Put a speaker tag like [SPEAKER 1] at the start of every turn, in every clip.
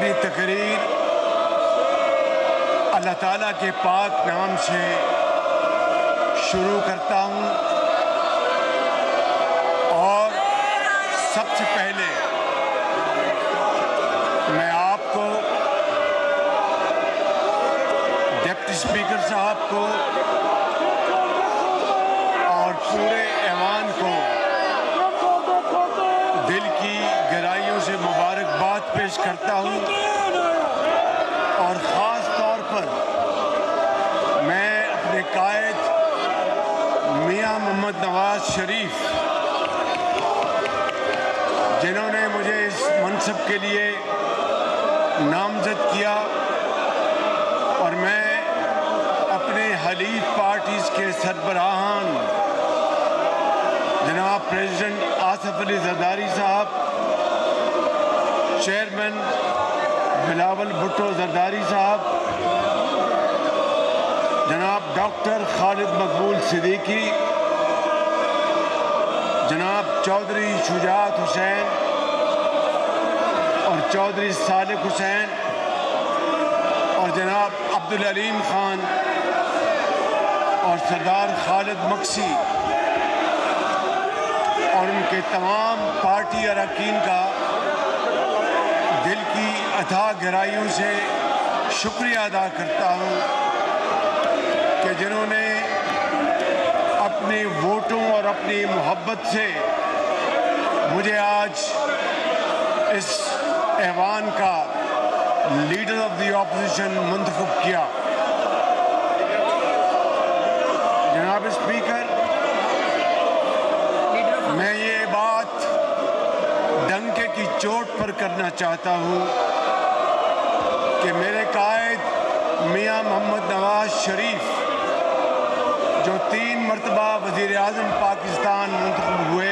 [SPEAKER 1] اپنی تقریر اللہ تعالیٰ کے پاک نام سے شروع کرتا ہوں اور سب سے پہلے میں آپ کو ڈپٹی اسپیکر صاحب کو اور پورے ایوان کو دل کی گہرائیوں سے مبارکباد پیش کرتا ہوں اور خاص طور پر میں اپنے قائد میاں محمد نواز شریف جنہوں نے مجھے اس منصب کے لیے نامزد کیا اور میں اپنے حلیف پارٹیز کے سربراہان جناب پریزیڈنٹ آصف علی زرداری صاحب، چیئرمین بلاول بھٹو زرداری صاحب، جناب ڈاکٹر خالد مقبول صدیقی، جناب چودھری شجاعت حسین اور چودھری صالح حسین اور جناب عبدالعلیم خان اور سردار خالد مکسی اور ان کے تمام پارٹی اراکین کا دل کی اتھاہ گہرائیوں سے شکریہ ادا کرتا ہوں کہ جنہوں نے اپنے ووٹوں اور اپنی محبت سے مجھے آج اس ایوان کا لیڈر آف دی اپوزیشن منتخب کیا۔ جناب اسپیکر، میں یہ بات ڈنکے کی چوٹ پر کرنا چاہتا ہوں کہ میرے قائد میاں محمد نواز شریف جو 3 مرتبہ وزیر اعظم پاکستان منتخب ہوئے،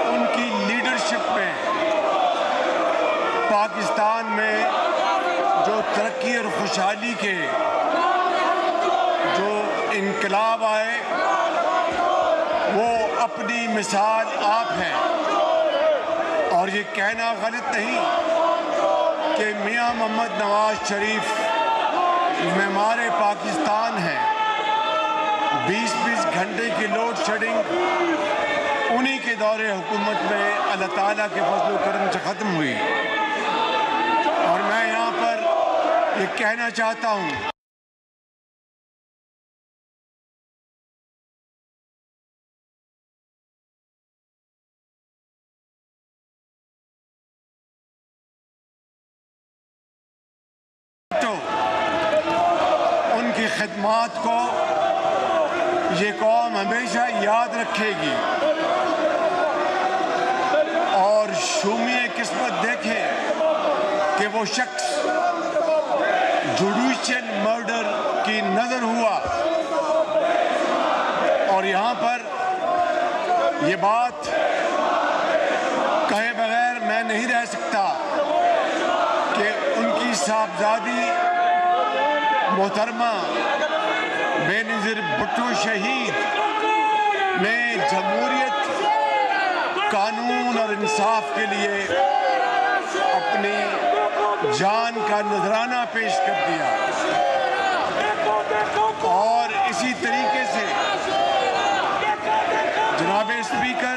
[SPEAKER 1] ان کی لیڈرشپ میں پاکستان میں جو ترقی اور خوشحالی کے جو انقلاب آئے وہ اپنی مثال آپ ہیں، اور یہ کہنا غلط نہیں کہ میاں محمد نواز شریف معمار پاکستان ہیں۔ 20 گھنٹے کی لوڈ شیڈنگ انہی کے دور حکومت میں اللہ تعالیٰ کے فضل و کرم سے ختم ہوئی، اور میں یہاں پر یہ کہنا چاہتا ہوں ان کی خدمات کو یہ قوم ہمیشہ یاد رکھے گی، اور شومی قسمت دیکھے کہ وہ شخص جوڈیشل مرڈر کی نظر ہوا، اور یہاں پر یہ بات کہے بغیر میں نہیں رہ سکتا کہ ان کی صاحبزادی محترمہ بے نظیر بھٹو شہید نے جمہوریت، قانون اور انصاف کے لیے اپنی جان کا نذرانہ پیش کر دیا، اور اسی طریقے سے جناب اسپیکر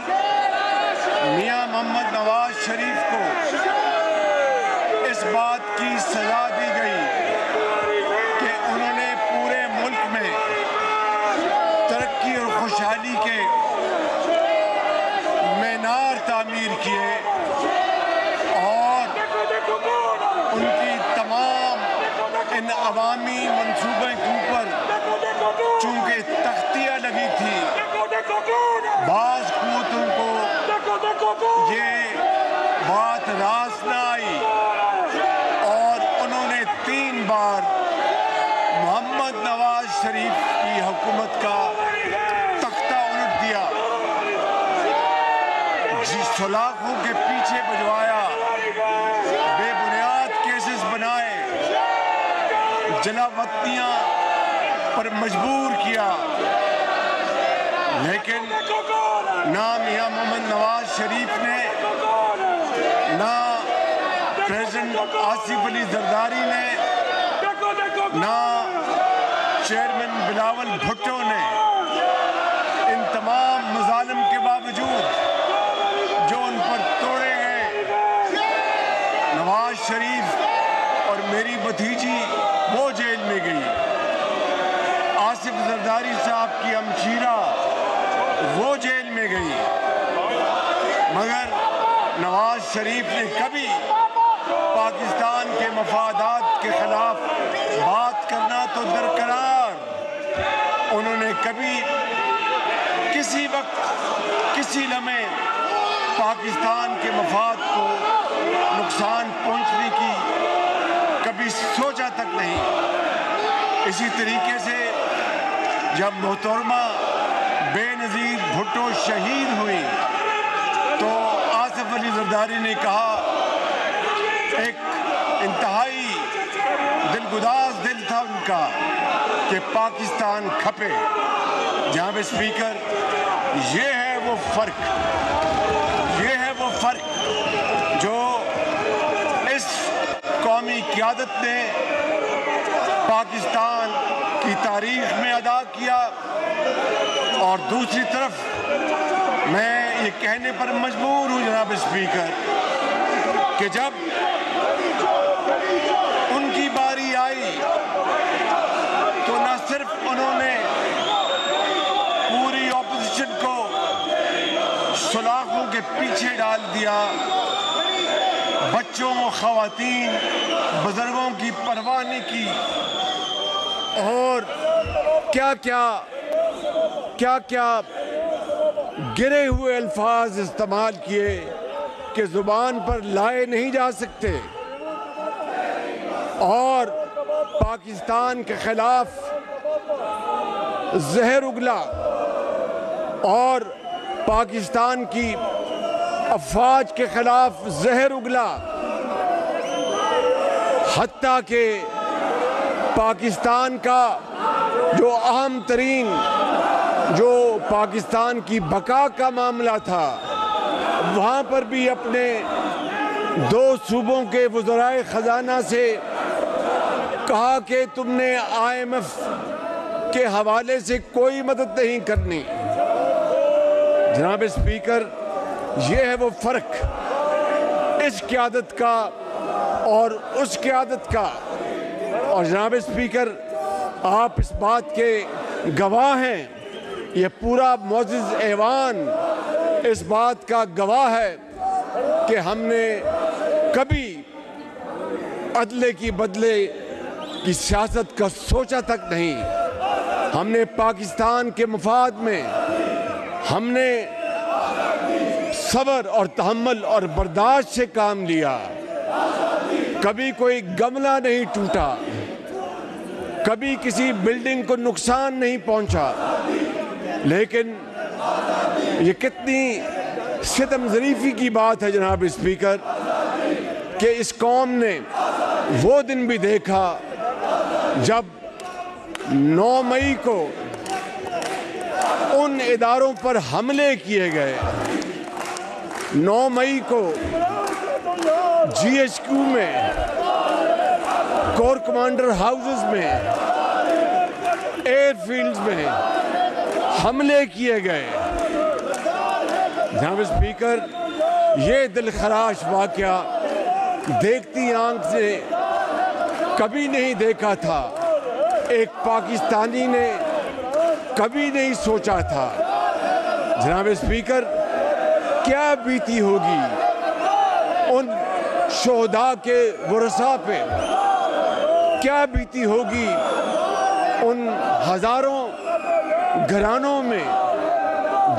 [SPEAKER 1] میاں محمد نواز شریف کو اس بات کی سزا دی گئی کہ انہوں نے پورے ملک میں ترقی اور خوشحالی کے مینار تعمیر کیے، اور ان کی تمام ان عوامی منصوبے کے اوپر چونکہ تختیاں لگی تھی، بعض قوتوں کو یہ بات راست نہ آئی، اور انہوں نے 3 بار محمد نواز شریف کی حکومت کا تختہ الٹ دیا، سلاخوں کے پیچھے بجوایا، بے بنیاد کیسز بنائے، جلا وطنیاں پر مجبور کیا، لیکن نہ میاں محمد نواز شریف نے، نہ پریزیڈنٹ آصف علی زرداری نے، نہ چیئرمین بلاول بھٹو نے ان تمام مظالم کے باوجود جو ان پر توڑے گئے، نواز شریف اور میری بھتیجی وہ جیل میں گئی، آصف زرداری صاحب کی ہمشیرہ وہ جیل میں گئی، مگر نواز شریف نے کبھی پاکستان کے مفادات کے خلاف بات کرنا تو درکنار، انہوں نے کبھی کسی وقت کسی لمحے پاکستان کے مفاد کو نقصان پہنچنے کی کبھی سوچا تک نہیں۔ اسی طریقے سے جب محترمہ بے نظیر بھٹو شہید ہوئی تو آصف علی زرداری نے کہا، ایک انتہائی دلگداز دل تھا ان کا کہ پاکستان کھپے۔ جناب اسپیکر، یہ ہے وہ فرق جو اس قومی قیادت نے پاکستان کی تاریخ میں ادا کیا، اور دوسری طرف میں یہ کہنے پر مجبور ہوں جناب اسپیکر کہ جب ان کی باری آئی تو نہ صرف انہوں نے پوری اپوزیشن کو سلاخوں کے پیچھے ڈال دیا، بچوں و خواتین بزرگوں کی پرواہ نہیں کی، اور کیا کیا گرے ہوئے الفاظ استعمال کیے کہ زبان پر لائے نہیں جا سکتے، اور پاکستان کے خلاف زہر اگلا اور پاکستان کی افواج کے خلاف زہر اگلا، حتیٰ کہ پاکستان کا جو اہم ترین جو پاکستان کی بقا کا معاملہ تھا، وہاں پر بھی اپنے دو صوبوں کے وزرائے خزانہ سے کہا کہ تم نے IMF کے حوالے سے کوئی مدد نہیں کرنی۔ جناب اسپیکر، یہ ہے وہ فرق اس قیادت کا اور اس قیادت کا، اور جناب اسپیکر آپ اس بات کے گواہ ہیں، یہ پورا معزز ایوان اس بات کا گواہ ہے کہ ہم نے کبھی عدلے کی بدلے کی سیاست کا سوچا تک نہیں۔ ہم نے پاکستان کے مفاد میں ہم نے صبر اور تحمل اور برداشت سے کام لیا، کبھی کوئی گملہ نہیں ٹوٹا، کبھی کسی بلڈنگ کو نقصان نہیں پہنچا، لیکن یہ کتنی ستم ظریفی کی بات ہے جناب اسپیکر کہ اس قوم نے وہ دن بھی دیکھا جب 9 مئی کو ان اداروں پر حملے کیے گئے، 9 مئی کو GHQ میں، کور کمانڈر ہاؤسز میں، ایئر فیلڈز میں حملے کیے گئے۔ جناب اسپیکر، یہ دلخراش واقعہ دیکھتی آنکھ سے کبھی نہیں دیکھا تھا، ایک پاکستانی نے کبھی نہیں سوچا تھا۔ جناب اسپیکر، کیا بیتی ہوگی ان شہداء کے ورثاء پہ، کیا بیتی ہوگی ان ہزاروں گھرانوں میں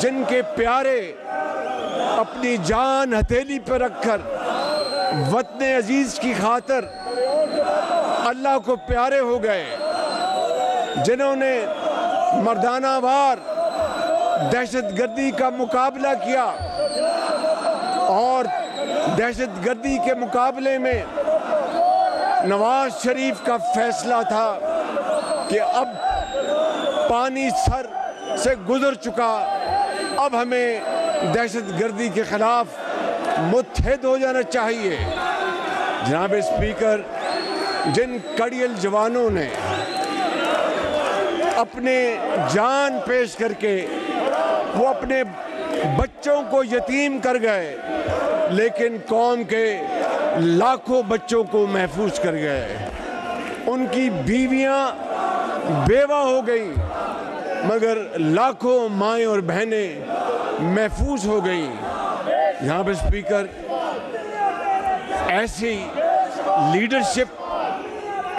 [SPEAKER 1] جن کے پیارے اپنی جان ہتھیلی پہ رکھ کر وطن عزیز کی خاطر اللہ کو پیارے ہو گئے، جنہوں نے مردانہ وار دہشت گردی کا مقابلہ کیا، اور دہشت گردی کے مقابلے میں نواز شریف کا فیصلہ تھا کہ اب پانی سر سے گزر چکا، اب ہمیں دہشت گردی کے خلاف متحد ہو جانا چاہیے۔ جناب اسپیکر، جن کڑیل جوانوں نے اپنے جان پیش کر کے وہ اپنے بچوں کو یتیم کر گئے، لیکن قوم کے لاکھوں بچوں کو محفوظ کر گئے، ان کی بیویاں بیوہ ہو گئیں مگر لاکھوں مائیں اور بہنیں محفوظ ہو گئیں۔ یہاں پہ اسپیکر، ایسی لیڈرشپ،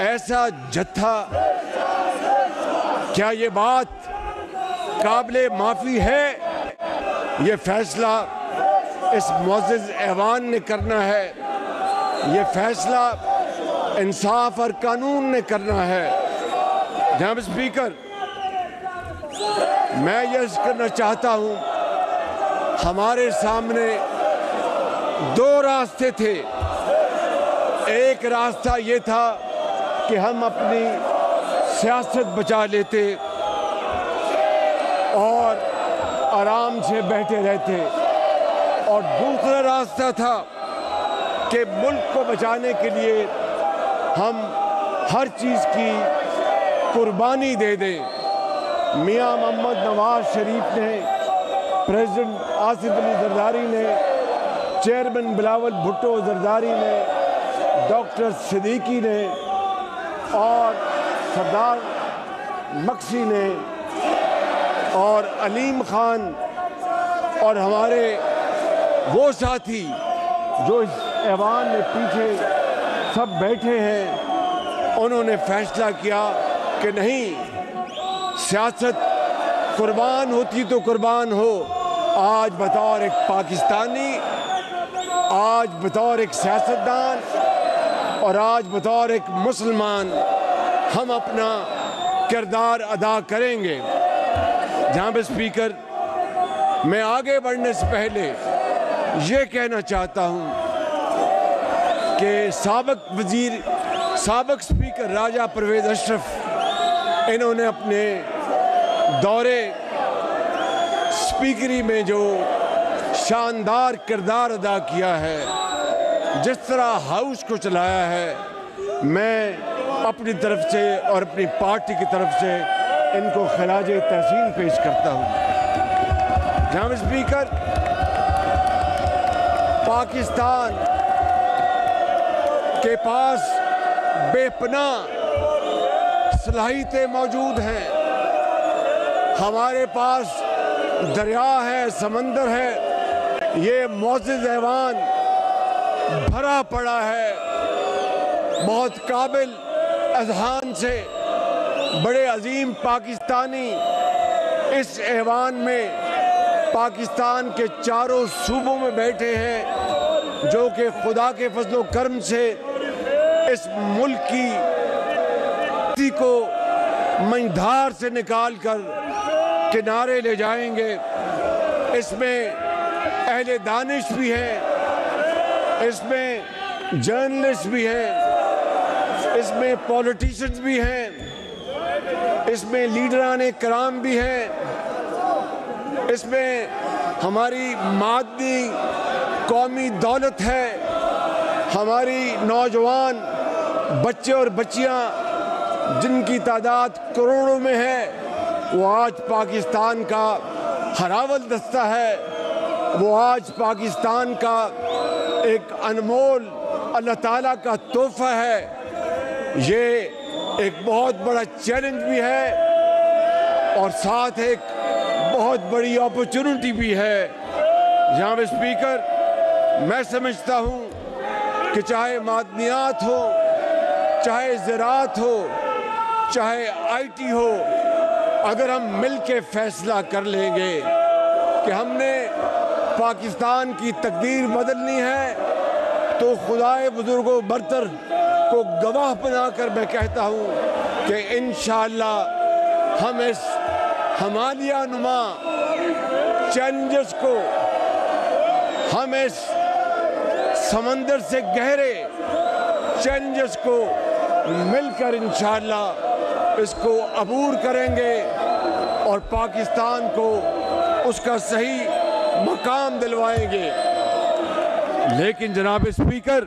[SPEAKER 1] ایسا جتھا، کیا یہ بات قابل معافی ہے؟ یہ فیصلہ اس معزز ایوان نے کرنا ہے، یہ فیصلہ انصاف اور قانون نے کرنا ہے۔ جناب اسپیکر، میں یہ عرض کرنا چاہتا ہوں، ہمارے سامنے دو راستے تھے۔ ایک راستہ یہ تھا کہ ہم اپنی سیاست بچا لیتے اور آرام سے بیٹھے رہتے، اور دوسرا راستہ تھا کہ ملک کو بچانے کے لیے ہم ہر چیز کی قربانی دے دیں۔ میاں محمد نواز شریف نے، پریزیڈنٹ آصف علی زرداری نے، چیئرمین بلاول بھٹو زرداری نے، ڈاکٹر صدیقی نے اور سردار مکسی نے اور علیم خان اور ہمارے وہ ساتھی جو اس ایوان میں پیچھے سب بیٹھے ہیں، انہوں نے فیصلہ کیا کہ نہیں، سیاست قربان ہوتی تو قربان ہو۔ آج بطور ایک پاکستانی، آج بطور ایک سیاستدان اور آج بطور ایک مسلمان ہم اپنا کردار ادا کریں گے۔ جناب اسپیکر، میں آگے بڑھنے سے پہلے یہ کہنا چاہتا ہوں کہ سابق اسپیکر راجہ پرویز اشرف، انہوں نے اپنے دورے اسپیکری میں جو شاندار کردار ادا کیا ہے، جس طرح ہاؤس کو چلایا ہے، میں اپنی طرف سے اور اپنی پارٹی کی طرف سے ان کو خراج تحسین پیش کرتا ہوں۔ جناب اسپیکر، پاکستان کے پاس بے پناہ صلاحیتیں موجود ہیں، ہمارے پاس دریا ہے، سمندر ہے، یہ معزز ایوان بھرا پڑا ہے بہت قابل اذہان سے۔ بڑے عظیم پاکستانی اس ایوان میں پاکستان کے چاروں صوبوں میں بیٹھے ہیں، جو کہ خدا کے فضل و کرم سے اس ملک کی کو منجھدار سے نکال کر کنارے لے جائیں گے۔ اس میں اہل دانش بھی ہیں، اس میں جرنلسٹ بھی ہیں، اس میں پولیٹیشنز بھی ہیں، اس میں لیڈران کرام بھی ہیں، اس میں ہماری مادی قومی دولت ہے، ہماری نوجوان بچے اور بچیاں جن کی تعداد کروڑوں میں ہے، وہ آج پاکستان کا ہراول دستہ ہے، وہ آج پاکستان کا ایک انمول اللہ تعالیٰ کا تحفہ ہے۔ یہ ایک بہت بڑا چیلنج بھی ہے اور ساتھ ایک بہت بڑی اپورچونٹی بھی ہے۔ جناب اسپیکر، میں سمجھتا ہوں کہ چاہے معدنیات ہو، چاہے زراعت ہو، چاہے آئی ٹی ہو، اگر ہم مل کے فیصلہ کر لیں گے کہ ہم نے پاکستان کی تقدیر بدلنی ہے، تو خدائے بزرگ و برتر کو گواہ بنا کر میں کہتا ہوں کہ انشاءاللہ ہم اس ہمالیہ نما چیلنجز کو، ہم اس سمندر سے گہرے چیلنجز کو مل کر انشاءاللہ اس کو عبور کریں گے اور پاکستان کو اس کا صحیح مقام دلوائیں گے۔ لیکن جناب speaker,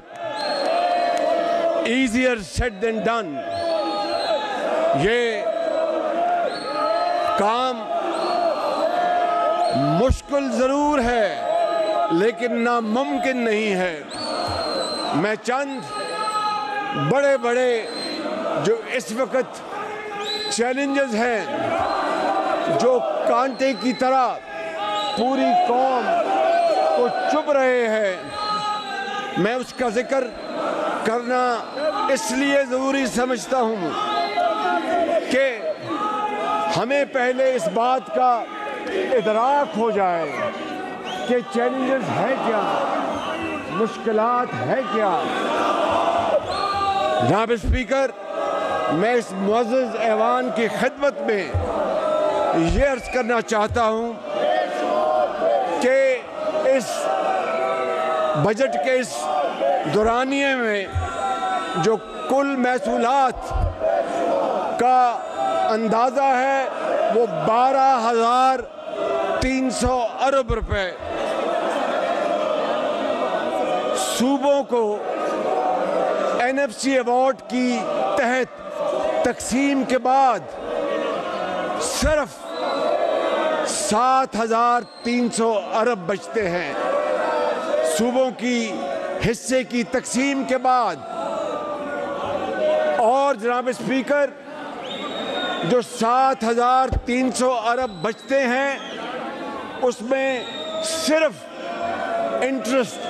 [SPEAKER 1] easier said than done. یہ کام مشکل ضرور ہے لیکن ناممکن نہیں ہے. میں چند بڑے بڑے جو اس وقت چیلنجز ہیں جو کانٹے کی طرح پوری قوم کو چبھ رہے ہیں، میں اس کا ذکر کرنا اس لیے ضروری سمجھتا ہوں کہ ہمیں پہلے اس بات کا ادراک ہو جائے کہ چیلنجز ہے کیا، مشکلات ہے کیا. جناب اسپیکر، میں اس معزز ایوان کی خدمت میں یہ عرض کرنا چاہتا ہوں کہ اس بجٹ کے اس دورانیے میں جو کل محصولات کا اندازہ ہے وہ 12,300 ارب روپے صوبوں کو NFC ایوارڈ کی تحت تقسیم کے بعد صرف 7,300 ارب بچتے ہیں. صوبوں کی حصے کی تقسیم کے بعد. اور جناب اسپیکر، جو 7,300 ارب بچتے ہیں اس میں صرف انٹرسٹ،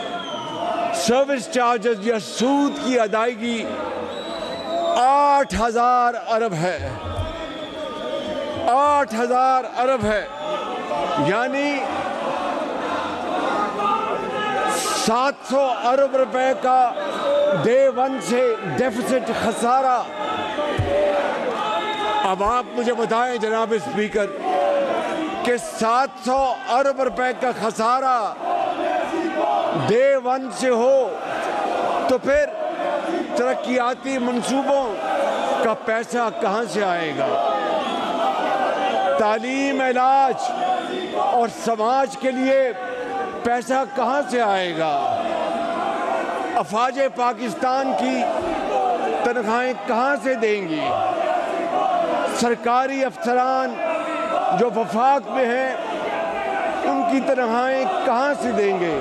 [SPEAKER 1] سروس چارجز یا سود کی ادائیگی 8,000 ارب ہے. 8,000 ارب ہے، یعنی 700 ارب روپے کا ڈے ون سے ڈیفیسٹ خسارہ. اب آپ مجھے بتائیں جناب اسپیکر کہ 700 ارب روپے کا خسارہ ڈے ون سے ہو تو پھر ترقیاتی منصوبوں کا پیسہ کہاں سے آئے گا؟ تعلیم، علاج اور سماج کے لیے پیسہ کہاں سے آئے گا؟ افواج پاکستان کی تنخواہیں کہاں سے دیں گی؟ سرکاری افسران جو وفاق میں ہیں ان کی تنخواہیں کہاں سے دیں گے؟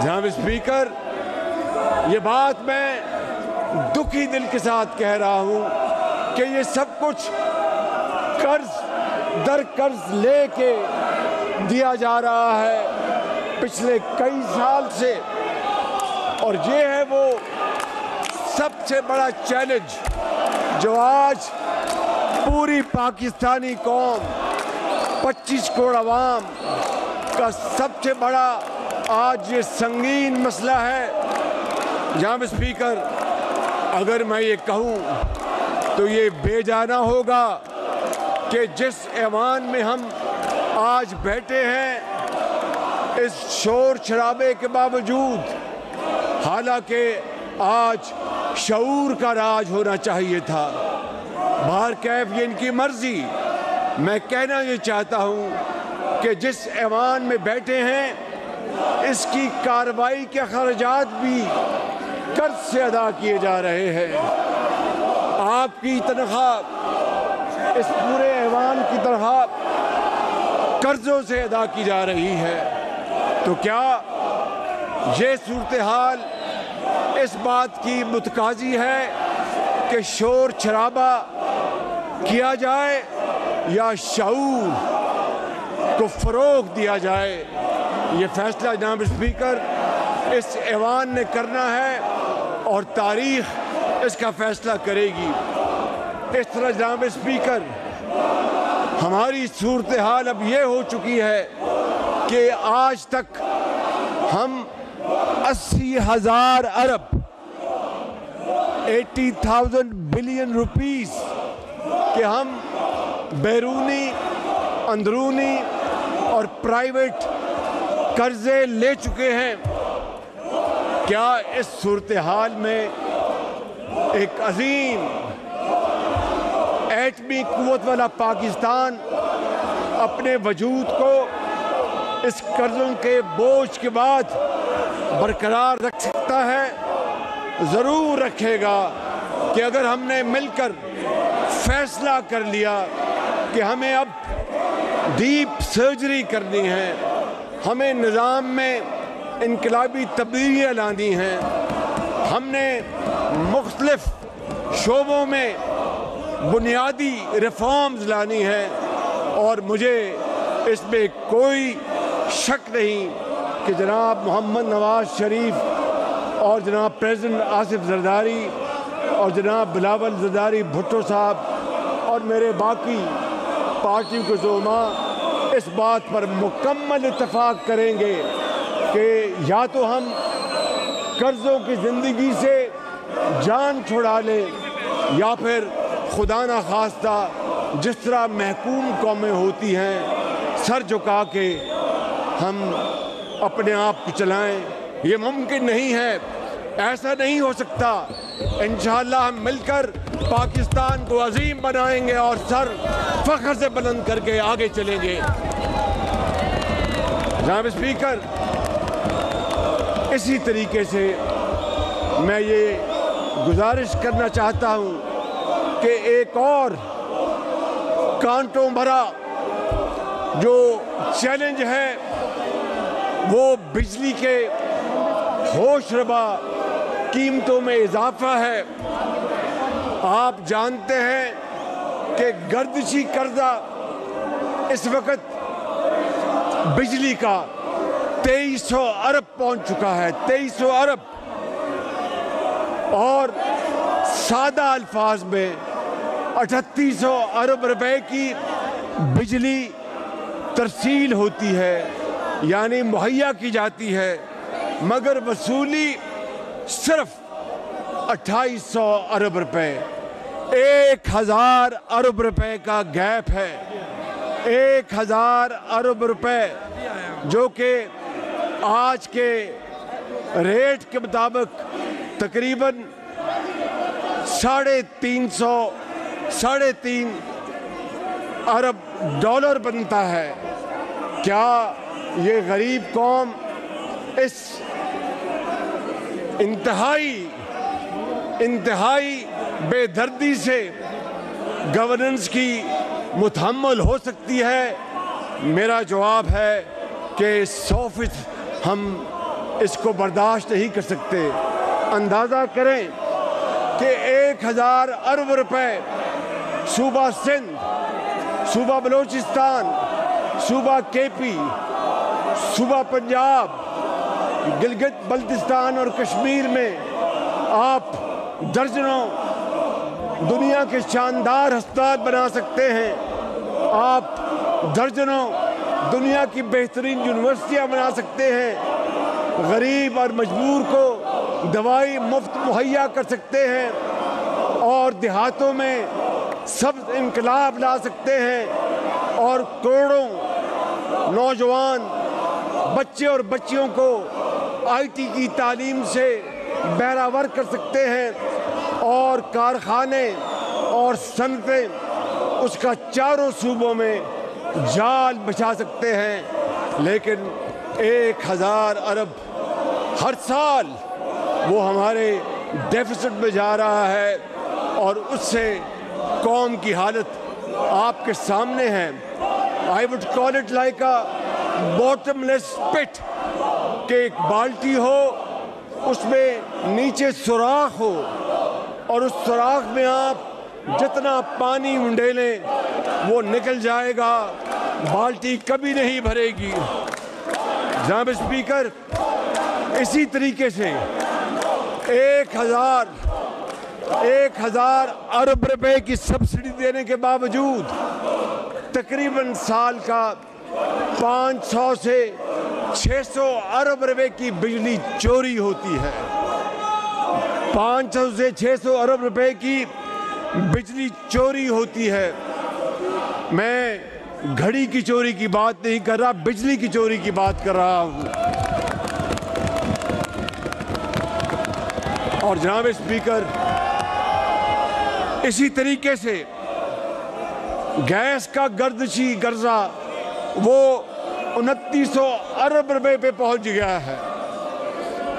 [SPEAKER 1] جناب اسپیکر، یہ بات میں دکھی دل کے ساتھ کہہ رہا ہوں کہ یہ سب کچھ قرض در قرض لے کے دیا جا رہا ہے پچھلے کئی سال سے. اور یہ ہے وہ سب سے بڑا چیلنج جو آج پوری پاکستانی قوم، 25 کروڑ عوام کا سب سے بڑا آج یہ سنگین مسئلہ ہے. جناب اسپیکر، اگر میں یہ کہوں تو یہ بے جانا ہوگا کہ جس ایوان میں ہم آج بیٹھے ہیں اس شور شرابے کے باوجود، حالانکہ آج شعور کا راج ہونا چاہیے تھا. باہر کیف یہ ان کی مرضی. میں کہنا یہ چاہتا ہوں کہ جس ایوان میں بیٹھے ہیں اس کی کارروائی کے اخراجات بھی قرض سے ادا کیے جا رہے ہیں. آپ کی تنخواہ اس پورے ایوان کی تنخواہ قرضوں سے ادا کی جا رہی ہے. تو کیا یہ صورتحال اس بات کی متقاضی ہے کہ شور شرابہ کیا جائے یا شعور کو فروغ دیا جائے؟ یہ فیصلہ جناب اسپیکر اس ایوان نے کرنا ہے اور تاریخ اس کا فیصلہ کرے گی. اس طرح جناب اسپیکر ہماری صورتحال اب یہ ہو چکی ہے کہ آج تک ہم 80,000 ارب 80,000 بلین روپیز کہ ہم بیرونی، اندرونی اور پرائیویٹ قرضے لے چکے ہیں. کیا اس صورتحال میں ایک عظیم ایٹمی قوت والا پاکستان اپنے وجود کو اس قرضوں کے بوجھ کے بعد برقرار رکھ سکتا ہے؟ ضرور رکھے گا کہ اگر ہم نے مل کر فیصلہ کر لیا کہ ہمیں اب ڈیپ سرجری کرنی ہے، ہمیں نظام میں انقلابی تبدیلیاں لانی ہیں، ہم نے مختلف شعبوں میں بنیادی ریفارمز لانی ہیں، اور مجھے اس میں کوئی شک نہیں کہ جناب محمد نواز شریف اور جناب پریزیڈنٹ آصف زرداری اور جناب بلاول زرداری بھٹو صاحب اور میرے باقی پارٹیوں کے زعماء اس بات پر مکمل اتفاق کریں گے کہ یا تو ہم قرضوں کی زندگی سے جان چھڑا لیں، یا پھر خدا نخواستہ جس طرح محکوم قومیں ہوتی ہیں سر جھکا کے ہم اپنے آپ کو چلائیں۔ یہ ممکن نہیں ہے، ایسا نہیں ہو سکتا۔ انشاءاللہ ہم مل کر پاکستان کو عظیم بنائیں گے اور سر فخر سے بلند کر کے آگے چلیں گے۔ جناب اسپیکر، اسی طریقے سے میں یہ گزارش کرنا چاہتا ہوں کہ ایک اور کانٹوں بھرا جو چیلنج ہے وہ بجلی کے ہوش ربا قیمتوں میں اضافہ ہے۔ آپ جانتے ہیں کہ گردشی قرضہ اس وقت بجلی کا 2300 ارب پہنچ چکا ہے، 2300 ارب، اور سادہ الفاظ میں 3800 ارب روپے کی بجلی ترسیل ہوتی ہے، یعنی مہیا کی جاتی ہے، مگر وصولی صرف 2800 ارب روپے۔ 1000 ارب روپے کا گیپ ہے، 1000 ارب روپے، جو کہ آج کے ریٹ کے مطابق تقریباً 3.5 ارب ڈالر بنتا ہے۔ کیا یہ غریب قوم اس انتہائی بے دردی سے گورننس کی متحمل ہو سکتی ہے؟ میرا جواب ہے کہ 100% ہم اس کو برداشت نہیں کر سکتے۔ اندازہ کریں کہ 1000 ارب روپے صوبہ سندھ، صوبہ بلوچستان، صوبہ کے پی، صوبہ پنجاب، گلگت بلتستان اور کشمیر میں آپ درجنوں دنیا کے شاندار ہسپتال بنا سکتے ہیں، آپ درجنوں دنیا کی بہترین یونیورسٹیاں بنا سکتے ہیں، غریب اور مجبور کو دوائی مفت مہیا کر سکتے ہیں، اور دیہاتوں میں سبز انقلاب لا سکتے ہیں، اور کروڑوں نوجوان بچے اور بچیوں کو آئی ٹی کی تعلیم سے بہرہور کر سکتے ہیں، اور کارخانے اور صنعتیں اس کا چاروں صوبوں میں جال بچھا سکتے ہیں۔ لیکن 1000 ارب ہر سال وہ ہمارے ڈیفیسٹ میں جا رہا ہے، اور اس سے قوم کی حالت آپ کے سامنے ہے۔ I would call it like a bottomless pit، کہ ایک بالٹی ہو، اس میں نیچے سوراخ ہو، اور اس سوراخ میں آپ جتنا پانی انڈیلیں وہ نکل جائے گا، بالٹی کبھی نہیں بھرے گی۔ جناب اسپیکر، اسی طریقے سے 1000 ارب روپے کی سبسڈی دینے کے باوجود تقریباً سال کا 500 سے 600 ارب روپے کی بجلی چوری ہوتی ہے۔ 500 سے 600 ارب روپے کی بجلی چوری ہوتی ہے۔ میں گھڑی کی چوری کی بات نہیں کر رہا، بجلی کی چوری کی بات کر رہا ہوں۔ اور جناب اسپیکر، اسی طریقے سے گیس کا گردشی قرضہ وہ 2900 ارب روپے پہ پہنچ گیا ہے۔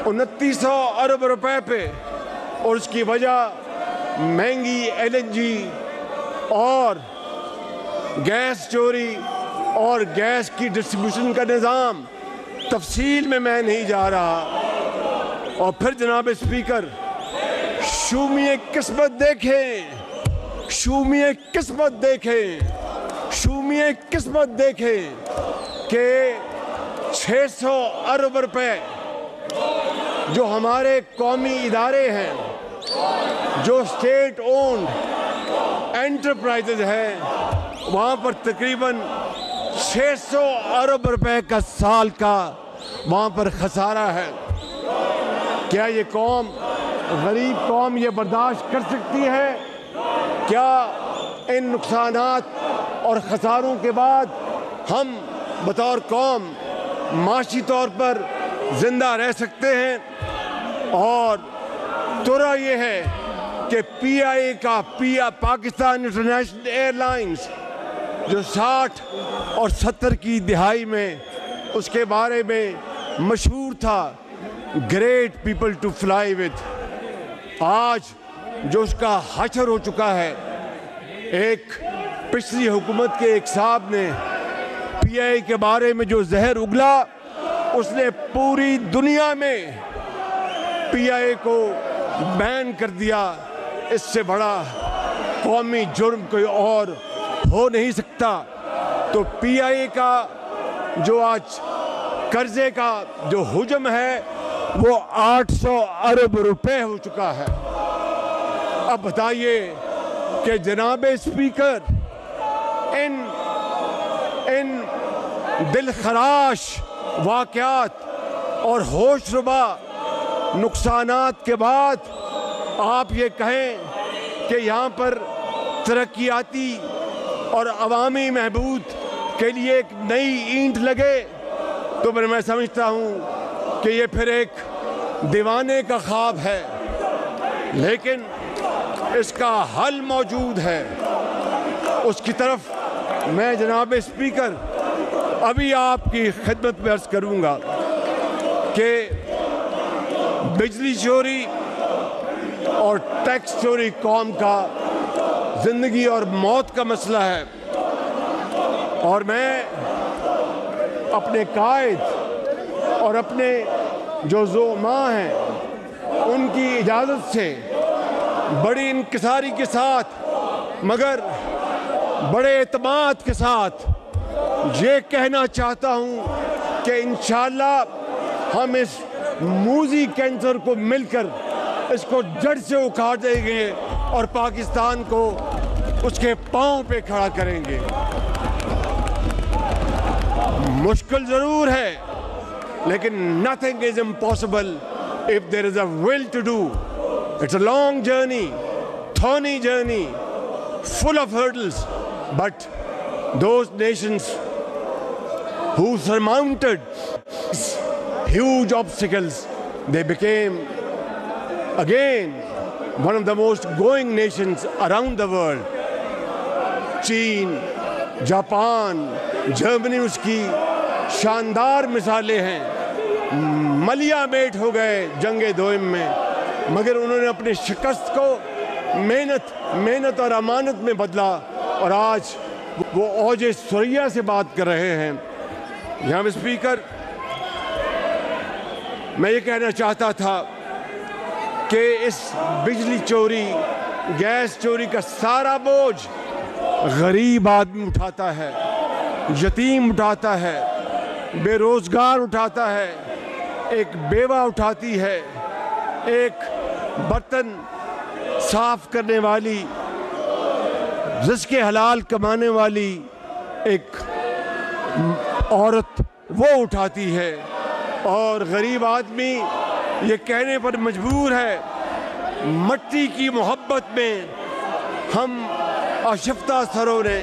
[SPEAKER 1] 2900 ارب روپے پہ اور اس کی وجہ مہنگی LNG اور گیس چوری اور گیس کی ڈسٹریبیوشن کا نظام، تفصیل میں نہیں جا رہا۔ اور پھر جناب اسپیکر، شومی قسمت دیکھیں، شومی قسمت دیکھیں، شومی قسمت دیکھیں کہ 600 ارب روپے جو ہمارے قومی ادارے ہیں، جو اسٹیٹ اونڈ انٹرپرائزز ہیں، وہاں پر تقریباً 600 ارب روپے کا سال کا وہاں پر خسارہ ہے۔ کیا یہ قوم، غریب قوم، یہ برداشت کر سکتی ہے؟ کیا ان نقصانات اور خساروں کے بعد ہم بطور قوم معاشی طور پر زندہ رہ سکتے ہیں؟ اور ترا یہ ہے کہ PIA کا پاکستان انٹرنیشنل ایئر لائنز جو 60 اور 70 کی دہائی میں اس کے بارے میں مشہور تھا، great people to fly with, آج جو اس کا حشر ہو چکا ہے۔ ایک پچھلی حکومت کے ایک صاحب نے PIA کے بارے میں جو زہر اگلا، اس نے پوری دنیا میں PIA کو بین کر دیا۔ اس سے بڑا قومی جرم کوئی اور ہو نہیں سکتا۔ تو PIA کا جو آج قرضے کا جو حجم ہے وہ 800 ارب روپے ہو چکا ہے۔ اب بتائیے کہ جناب اسپیکر، ان دل خراش واقعات اور ہوش ربا نقصانات کے بعد آپ یہ کہیں کہ یہاں پر ترقیاتی اور عوامی محبود کے لیے ایک نئی اینٹ لگے، تو میں سمجھتا ہوں کہ یہ پھر ایک دیوانے کا خواب ہے۔ لیکن اس کا حل موجود ہے، اس کی طرف میں جناب اسپیکر ابھی آپ کی خدمت میں عرض کروں گا کہ بجلی چوری اور ٹیکس چوری قوم کا زندگی اور موت کا مسئلہ ہے، اور میں اپنے قائد اور اپنے جو زعماء ہیں ان کی اجازت سے بڑی انکساری کے ساتھ مگر بڑے اعتماد کے ساتھ یہ کہنا چاہتا ہوں کہ انشاءاللہ ہم اس موذی کینسر کو مل کر اس کو جڑ سے اکھاڑ دیں گے اور پاکستان کو اس کے پاؤں پہ کھڑا کریں گے۔ مشکل ضرور ہے، لیکن nothing is impossible if there is a will to do. It's a long journey, thorny journey, full of hurdles, but those nations who surmounted huge obstacles, they became again one of the most growing nations around the world. چین، Japan, Germany اس کی شاندار مثالیں ہیں، ملیا meat ہو گئے جنگ دوئم میں، مگر انہوں نے اپنی شکست کو محنت اور امانت میں بدلا، اور آج وہ اوج ثریا سے بات کر رہے ہیں۔ جناب اسپیکر، میں یہ کہنا چاہتا تھا کہ اس بجلی چوری، گیس چوری کا سارا بوجھ غریب آدمی اٹھاتا ہے، یتیم اٹھاتا ہے، بے روزگار اٹھاتا ہے، ایک بیوہ اٹھاتی ہے، ایک برتن صاف کرنے والی، رزق حلال کمانے والی ایک عورت وہ اٹھاتی ہے، اور غریب آدمی یہ کہنے پر مجبور ہے مٹی کی محبت میں ہم آشفتہ سروں نے،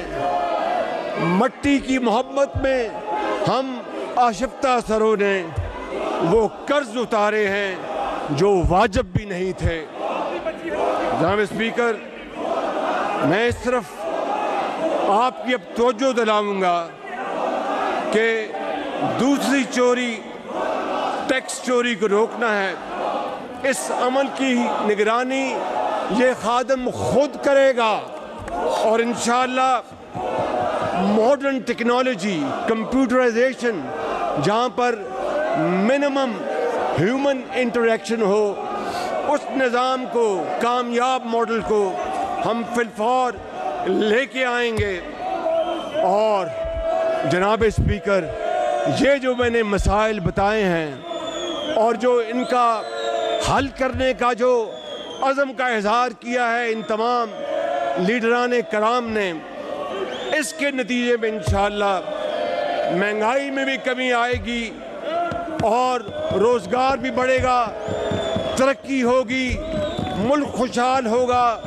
[SPEAKER 1] مٹی کی محبت میں ہم آشفتہ سروں نے وہ قرض اتارے ہیں جو واجب بھی نہیں تھے۔ جناب اسپیکر، میں اس طرف آپ کی اب توجہ دلاؤں گا کہ دوسری چوری، ٹیکس چوری کو روکنا ہے، اس عمل کی نگرانی یہ خادم خود کرے گا اور انشاءاللہ ماڈرن ٹیکنالوجی کمپیوٹرائزیشن جہاں پر منیمم ہیومن انٹریکشن ہو اس نظام کو کامیاب ماڈل کو ہم فی الفور لے کے آئیں گے. اور جناب اسپیکر یہ جو میں نے مسائل بتائے ہیں اور جو ان کا حل کرنے کا جو عزم کا اظہار کیا ہے ان تمام لیڈران کرام نے اس کے نتیجے میں انشاءاللہ مہنگائی میں بھی کمی آئے گی اور روزگار بھی بڑھے گا, ترقی ہوگی, ملک خوشحال ہوگا,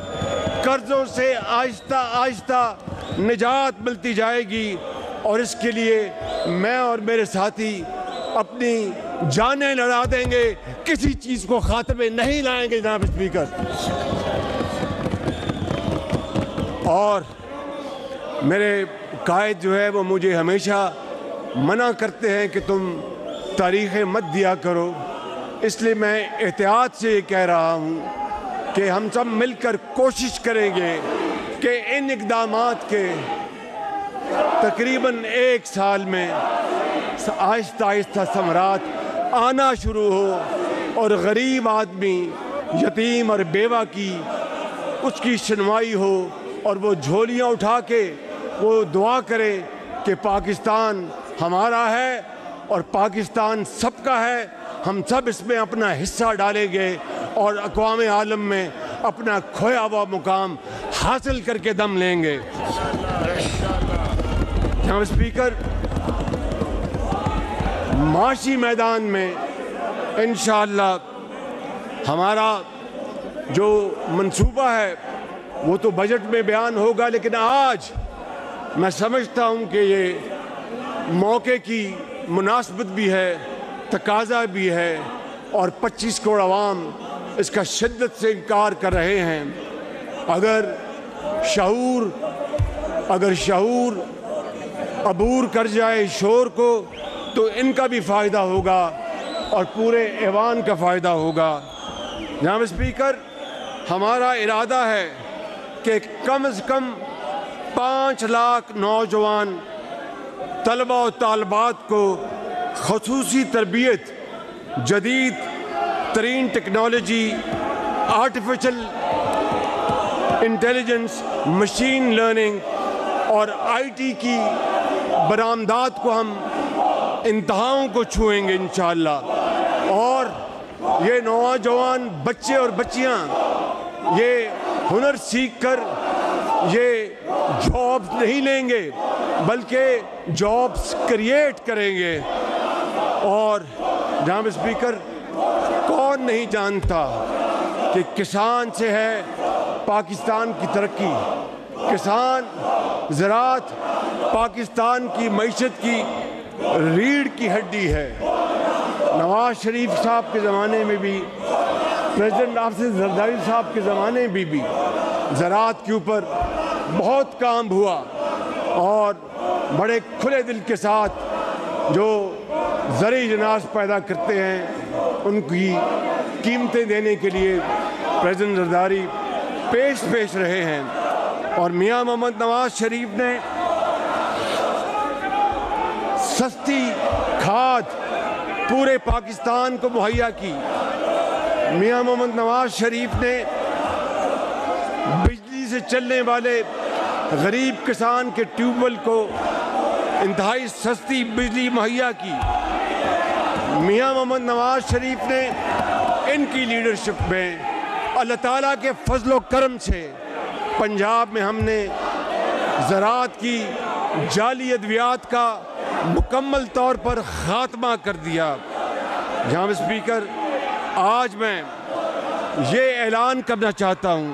[SPEAKER 1] قرضوں سے آہستہ آہستہ نجات ملتی جائے گی. اور اس کے لیے میں اور میرے ساتھی اپنی جانیں لڑا دیں گے, کسی چیز کو خاتمے نہیں لائیں گے جناب اسپیکر. اور میرے قائد جو ہے وہ مجھے ہمیشہ منع کرتے ہیں کہ تم تاریخیں مت دیا کرو, اس لیے میں احتیاط سے یہ کہہ رہا ہوں کہ ہم سب مل کر کوشش کریں گے کہ ان اقدامات کے تقریباً 1 سال میں آہستہ آہستہ ثمرات آنا شروع ہو اور غریب آدمی, یتیم اور بیوہ کی اس کی شنوائی ہو اور وہ جھولیاں اٹھا کے وہ دعا کرے کہ پاکستان ہمارا ہے اور پاکستان سب کا ہے, ہم سب اس میں اپنا حصہ ڈالیں گے اور اقوام عالم میں اپنا کھویا ہوا مقام حاصل کر کے دم لیں گے. جناب اسپیکر, معاشی میدان میں انشاءاللہ ہمارا جو منصوبہ ہے وہ تو بجٹ میں بیان ہوگا, لیکن آج میں سمجھتا ہوں کہ یہ موقع کی مناسبت بھی ہے, تقاضا بھی ہے اور 25 کروڑ عوام اس کا شدت سے انکار کر رہے ہیں. اگر شعور عبور کر جائے شور کو تو ان کا بھی فائدہ ہوگا اور پورے ایوان کا فائدہ ہوگا. جناب اسپیکر, ہمارا ارادہ ہے کہ کم از کم 5 لاکھ نوجوان طلبہ و طالبات کو خصوصی تربیت, جدید ترین technology, artificial intelligence, machine learning اور آئی ٹی کی برآمدات کو ہم انتہاؤں کو چھوئیں گے انشاءاللہ. اور یہ نوجوان بچے اور بچیاں یہ ہنر سیکھ کر یہ جابز نہیں لیں گے بلکہ جابز کریٹ کریں گے. اور جناب اسپیکر, کون نہیں جانتا کہ کسان سے ہے پاکستان کی ترقی, کسان زراعت پاکستان کی معیشت کی ریڑھ کی ہڈی ہے. نواز شریف صاحب کے زمانے میں بھی, پریزیڈنٹ آصف زرداری صاحب کے زمانے میں بھی زراعت کے اوپر بہت کام ہوا اور بڑے کھلے دل کے ساتھ جو زرعی جناس پیدا کرتے ہیں ان کی قیمتیں دینے کے لیے پریزیڈنٹ زرداری پیش رہے ہیں. اور میاں محمد نواز شریف نے سستی کھاد پورے پاکستان کو مہیا کی. میاں محمد نواز شریف نے بجلی سے چلنے والے غریب کسان کے ٹیوب ویل کو انتہائی سستی بجلی مہیا کی. میاں محمد نواز شریف نے ان کی لیڈرشپ میں اللہ تعالیٰ کے فضل و کرم سے پنجاب میں ہم نے زراعت کی جعلی ادویات کا مکمل طور پر خاتمہ کر دیا. جناب اسپیکر, آج میں یہ اعلان کرنا چاہتا ہوں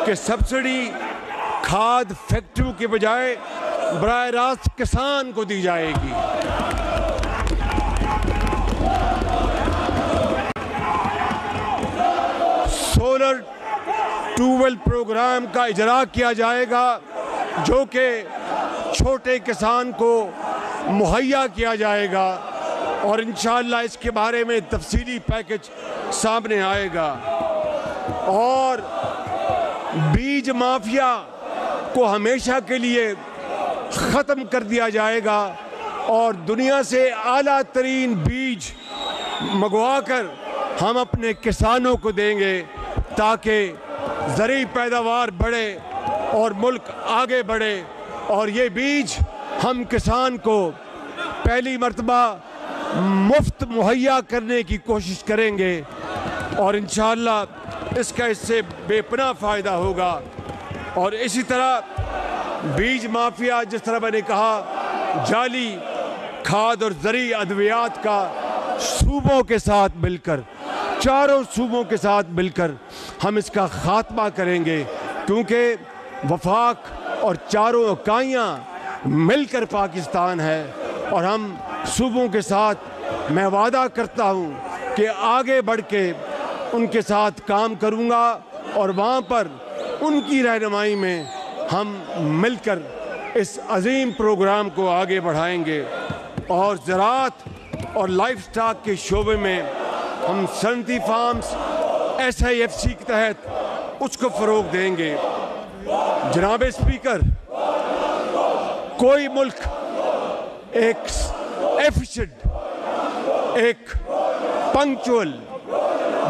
[SPEAKER 1] کہ سبسڈی کھاد فیکٹریوں کے بجائے براہ راست کسان کو دی جائے گی. سولر ٹیوب پروگرام کا اجرا کیا جائے گا جو کہ چھوٹے کسان کو مہیا کیا جائے گا. اور انشاءاللہ اس کے بارے میں تفصیلی پیکج سامنے آئے گا، اور بیج مافیا کو ہمیشہ کے لیے ختم کر دیا جائے گا، اور دنیا سے اعلیٰ ترین بیج منگوا کر ہم اپنے کسانوں کو دیں گے تاکہ زرعی پیداوار بڑھے اور ملک آگے بڑھے، اور یہ بیج ہم کسان کو پہلی مرتبہ مفت مہیا کرنے کی کوشش کریں گے، اور انشاءاللہ اس کا اس سے بے پناہ فائدہ ہوگا۔ اور اسی طرح بیج مافیا، جس طرح میں نے کہا، جعلی کھاد اور زرعی ادویات کا صوبوں کے ساتھ مل کر، چاروں صوبوں کے ساتھ مل کر ہم اس کا خاتمہ کریں گے، کیونکہ وفاق اور چاروں اکائیاں مل کر پاکستان ہے، اور ہم صوبوں کے ساتھ میں وعدہ کرتا ہوں کہ آگے بڑھ کے ان کے ساتھ کام کروں گا، اور وہاں پر ان کی رہنمائی میں ہم مل کر اس عظیم پروگرام کو آگے بڑھائیں گے، اور زراعت اور لائف سٹاک کے شعبے میں ہم صنعتی فارمز SIFC کے تحت اس کو فروغ دیں گے۔ جناب اسپیکر، کوئی ملک ایک ایفیشنٹ، ایک پنکچول،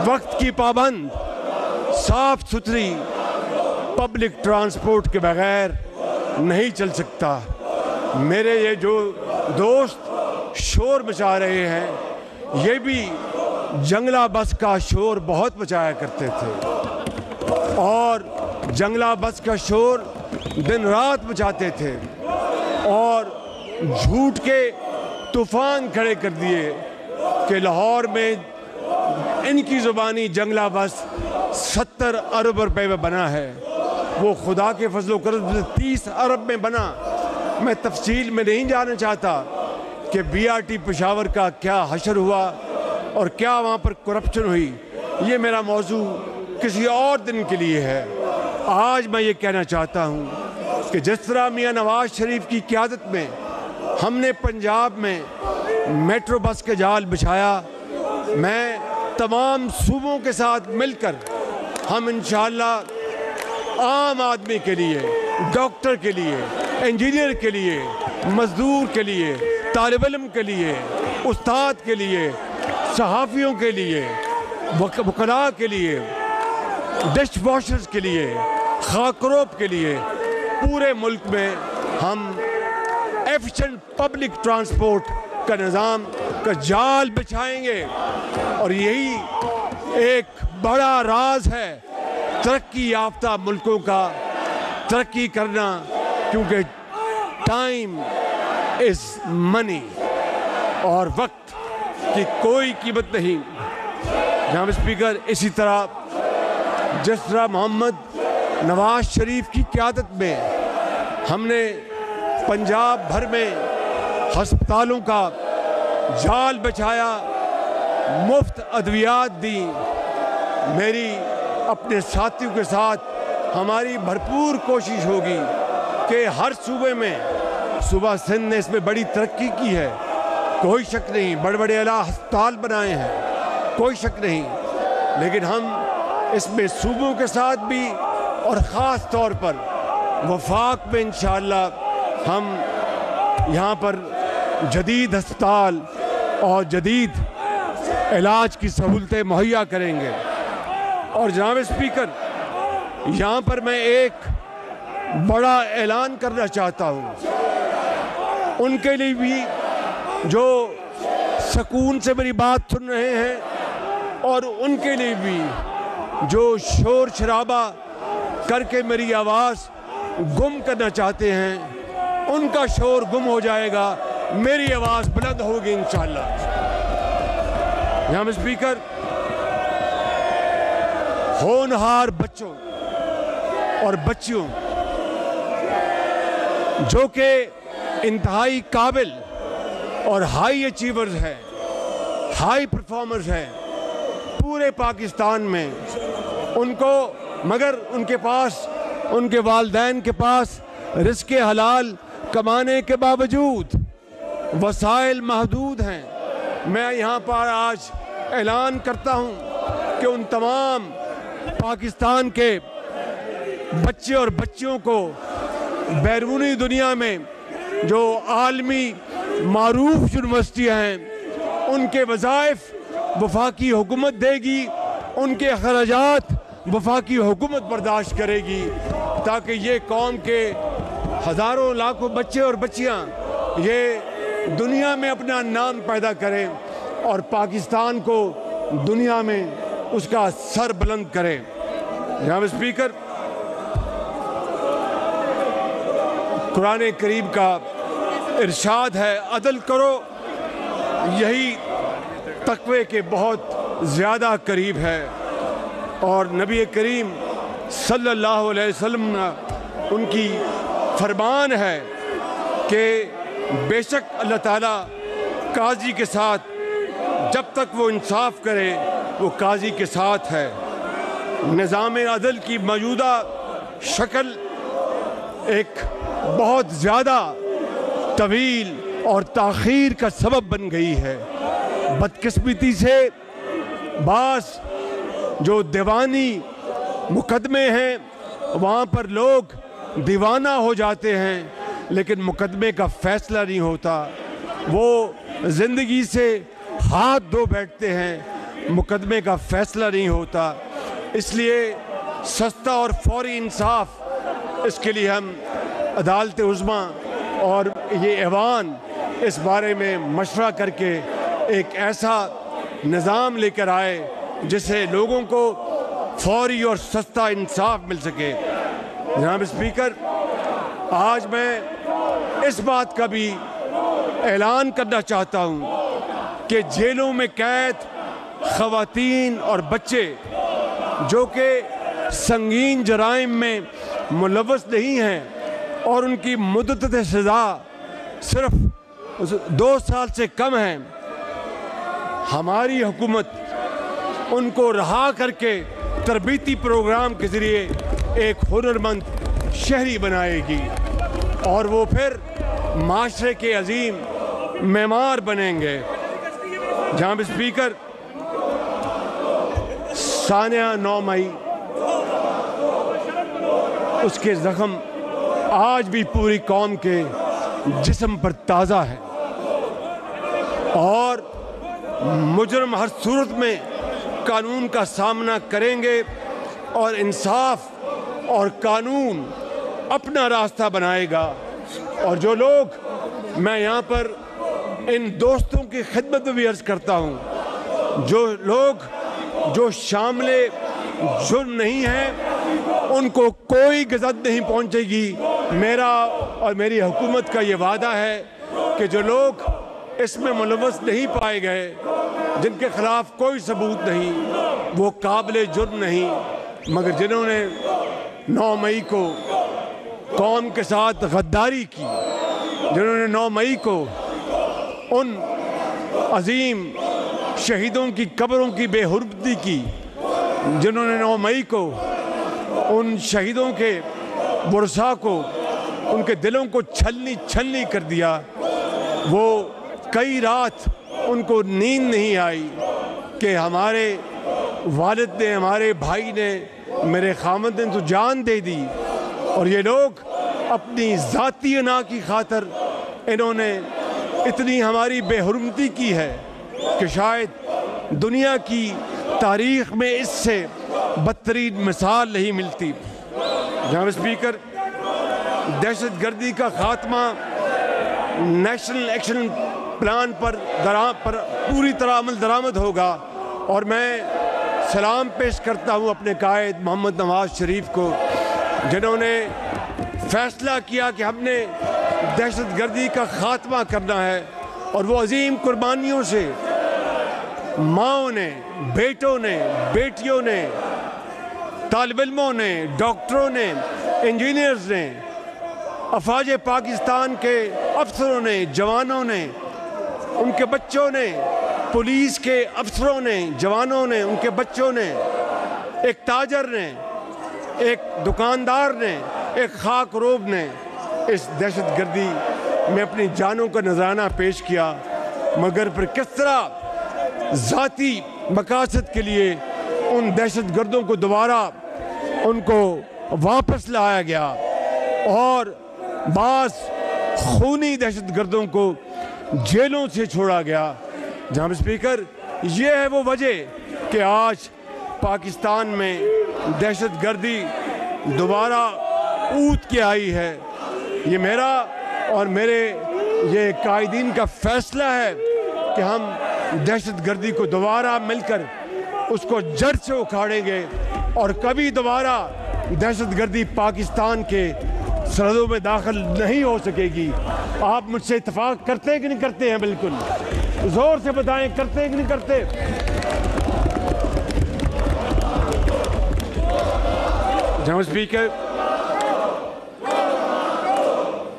[SPEAKER 1] وقت کی پابند، صاف ستھری پبلک ٹرانسپورٹ کے بغیر نہیں چل سکتا۔ میرے یہ جو دوست شور مچا رہے ہیں، یہ بھی جنگلہ بس کا شور بہت مچایا کرتے تھے، اور جنگلہ بس کا شور دن رات مچاتے تھے، اور جھوٹ کے طوفان کھڑے کر دیے کہ لاہور میں ان کی زبانی جنگلہ بس 70 ارب روپے میں بنا ہے۔ وہ خدا کے فضل و کرم سے 30 ارب میں بنا۔ میں تفصیل میں نہیں جانا چاہتا کہ BRT پشاور کا کیا حشر ہوا اور کیا وہاں پر کرپشن ہوئی، یہ میرا موضوع کسی اور دن کے لیے ہے۔ آج میں یہ کہنا چاہتا ہوں کہ جس طرح میاں نواز شریف کی قیادت میں ہم نے پنجاب میں میٹرو بس کا جال بچھایا، میں تمام صوبوں کے ساتھ مل کر ہم انشاءاللہ عام آدمی کے لیے، ڈاکٹر کے لیے، انجینئر کے لیے، مزدور کے لیے، طالب علم کے لیے، استاد کے لیے، صحافیوں کے لیے، وکلاء کے لیے، ڈش واشرز کے لیے، خاکروب کے لیے، پورے ملک میں ہم ایفیشنٹ پبلک ٹرانسپورٹ کا نظام کا جال بچھائیں گے، اور یہی ایک بڑا راز ہے ترقی یافتہ ملکوں کا ترقی کرنا، کیونکہ ٹائم از منی، اور وقت کی کوئی قیمت نہیں۔ جناب اسپیکر، اسی طرح جس طرح محمد نواز شریف کی قیادت میں ہم نے پنجاب بھر میں ہسپتالوں کا جال بچھایا، مفت ادویات دی، میری اپنے ساتھیوں کے ساتھ ہماری بھرپور کوشش ہوگی کہ ہر صوبے میں، صوبہ سندھ نے اس میں بڑی ترقی کی ہے، کوئی شک نہیں، بڑے بڑے اعلیٰ ہسپتال بنائے ہیں، کوئی شک نہیں، لیکن ہم اس میں صوبوں کے ساتھ بھی اور خاص طور پر وفاق میں انشاءاللہ ہم یہاں پر جدید ہسپتال اور جدید علاج کی سہولتیں مہیا کریں گے۔ اور جناب اسپیکر، یہاں پر میں ایک بڑا اعلان کرنا چاہتا ہوں ان کے لیے بھی جو سکون سے میری بات سن رہے ہیں، اور ان کے لیے بھی جو شور شرابہ کر کے میری آواز گم کرنا چاہتے ہیں، ان کا شور گم ہو جائے گا، میری آواز بلند ہوگی انشاءاللہ۔ جناب اسپیکر، ہونہار بچوں اور بچیوں جو کہ انتہائی قابل اور ہائی اچیورز ہیں، ہائی پرفارمرز ہیں پورے پاکستان میں، ان کو مگر ان کے پاس، ان کے والدین کے پاس رزق حلال کمانے کے باوجود وسائل محدود ہیں، میں یہاں پر آج اعلان کرتا ہوں کہ ان تمام پاکستان کے بچے اور بچیوں کو بیرونی دنیا میں جو عالمی معروف یونیورسٹیاں ہیں ان کے وظائف وفاقی حکومت دے گی، ان کے اخراجات وفاقی حکومت برداشت کرے گی، تاکہ یہ قوم کے ہزاروں لاکھوں بچے اور بچیاں یہ دنیا میں اپنا نام پیدا کریں اور پاکستان کو دنیا میں اس کا سر بلند کریں۔ جناب اسپیکر، قرآن کریم کا ارشاد ہے عدل کرو، یہی تقوی کے بہت زیادہ قریب ہے، اور نبی کریم صلی اللہ علیہ وسلم ان کی فرمان ہے کہ بے شک اللہ تعالیٰ قاضی کے ساتھ جب تک وہ انصاف کرے وہ قاضی کے ساتھ ہے۔ نظام عدل کی موجودہ شکل ایک بہت زیادہ طویل اور تاخیر کا سبب بن گئی ہے۔ بدقسمتی سے بعض جو دیوانی مقدمے ہیں وہاں پر لوگ دیوانہ ہو جاتے ہیں، لیکن مقدمے کا فیصلہ نہیں ہوتا، وہ زندگی سے ہاتھ دھو بیٹھتے ہیں، مقدمے کا فیصلہ نہیں ہوتا۔ اس لیے سستا اور فوری انصاف، اس کے لیے ہم عدالت عظمیٰ اور یہ ایوان اس بارے میں مشورہ کر کے ایک ایسا نظام لے کر آئے جس سے لوگوں کو فوری اور سستا انصاف مل سکے۔ جناب اسپیکر، آج میں اس بات کا بھی اعلان کرنا چاہتا ہوں کہ جیلوں میں قید خواتین اور بچے جو کہ سنگین جرائم میں ملوث نہیں ہیں اور ان کی مدت سزا صرف 2 سال سے کم ہے، ہماری حکومت ان کو رہا کر کے تربیتی پروگرام کے ذریعے ایک ہنرمند شہری بنائے گی، اور وہ پھر معاشرے کے عظیم معمار بنیں گے۔ جناب اسپیکر، ثانیہ 9 مئی اس کے زخم آج بھی پوری قوم کے جسم پر تازہ ہے، اور مجرم ہر صورت میں قانون کا سامنا کریں گے اور انصاف اور قانون اپنا راستہ بنائے گا۔ اور جو لوگ، میں یہاں پر ان دوستوں کی خدمت میں بھی عرض کرتا ہوں، جو لوگ جو شامل جرم نہیں ہیں ان کو کوئی غزت نہیں پہنچے گی۔ میرا اور میری حکومت کا یہ وعدہ ہے کہ جو لوگ اس میں ملوث نہیں پائے گئے، جن کے خلاف کوئی ثبوت نہیں، وہ قابل جرم نہیں، مگر جنہوں نے 9 مئی کو قوم کے ساتھ غداری کی، جنہوں نے 9 مئی کو ان عظیم شہیدوں کی قبروں کی بے حرمتی کی، جنہوں نے 9 مئی کو ان شہیدوں کے ورثاء کو، ان کے دلوں کو چھلنی کر دیا، وہ کئی رات ان کو نیند نہیں آئی کہ ہمارے والد نے، ہمارے بھائی نے، میرے خامد نے تو جان دے دی، اور یہ لوگ اپنی ذاتی انا کی خاطر انہوں نے اتنی ہماری بے حرمتی کی ہے کہ شاید دنیا کی تاریخ میں اس سے بدترین مثال نہیں ملتی۔ جناب اسپیکر، دہشت گردی کا خاتمہ نیشنل ایکشن پلان پر پوری طرح عمل درآمد ہوگا، اور میں سلام پیش کرتا ہوں اپنے قائد محمد نواز شریف کو، جنہوں نے فیصلہ کیا کہ ہم نے دہشت گردی کا خاتمہ کرنا ہے، اور وہ عظیم قربانیوں سے ماؤں نے، بیٹوں نے، بیٹیوں نے، طالب علموں نے، ڈاکٹروں نے، انجینئرز نے، افواج پاکستان کے افسروں نے، جوانوں نے، ان کے بچوں نے، پولیس کے افسروں نے، جوانوں نے، ان کے بچوں نے، ایک تاجر نے، ایک دکاندار نے، ایک خاک روب نے اس دہشت گردی میں اپنی جانوں کا نذرانہ پیش کیا، مگر پھر کس طرح ذاتی مقاصد کے لیے ان دہشت گردوں کو دوبارہ ان کو واپس لایا گیا اور بعض خونی دہشت گردوں کو جیلوں سے چھوڑا گیا۔ جناب اسپیکر، یہ ہے وہ وجہ کہ آج پاکستان میں دہشت گردی دوبارہ اوت کے آئی ہے۔ یہ میرا اور میرے یہ قائدین کا فیصلہ ہے کہ ہم دہشت گردی کو دوبارہ مل کر اس کو جڑ سے اکھاڑیں گے اور کبھی دوبارہ دہشت گردی پاکستان کے سرحدوں میں داخل نہیں ہو سکے گی۔ آپ مجھ سے اتفاق کرتے ہیں کہ نہیں کرتے ہیں؟ بالکل زور سے بتائیں، کرتے ہیں کہ نہیں کرتے؟ جناب اسپیکر،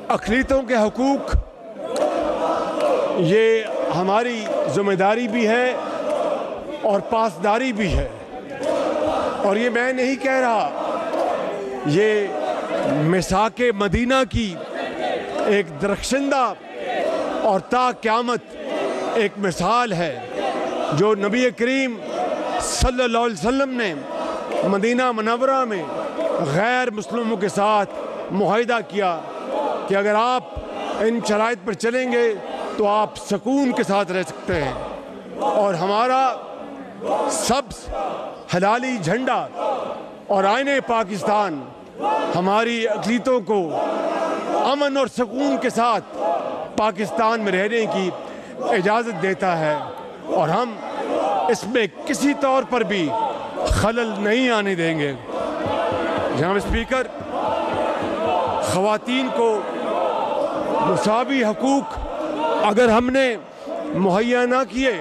[SPEAKER 1] اقلیتوں کے حقوق یہ ہماری ذمہ داری بھی ہے اور پاسداری بھی ہے، اور یہ میں نہیں کہہ رہا، یہ میثاق مدینہ کی ایک درخشندہ اور تا قیامت ایک مثال ہے جو نبی کریم صلی اللہ علیہ وسلم نے مدینہ منورہ میں غیر مسلموں کے ساتھ معاہدہ کیا کہ اگر آپ ان شرائط پر چلیں گے تو آپ سکون کے ساتھ رہ سکتے ہیں، اور ہمارا سبز ہلالی جھنڈا اور آئین پاکستان ہماری اقلیتوں کو امن اور سکون کے ساتھ پاکستان میں رہنے کی اجازت دیتا ہے، اور ہم اس میں کسی طور پر بھی خلل نہیں آنے دیں گے۔ جناب اسپیکر، خواتین کو مساوی حقوق اگر ہم نے مہیا نہ کیے،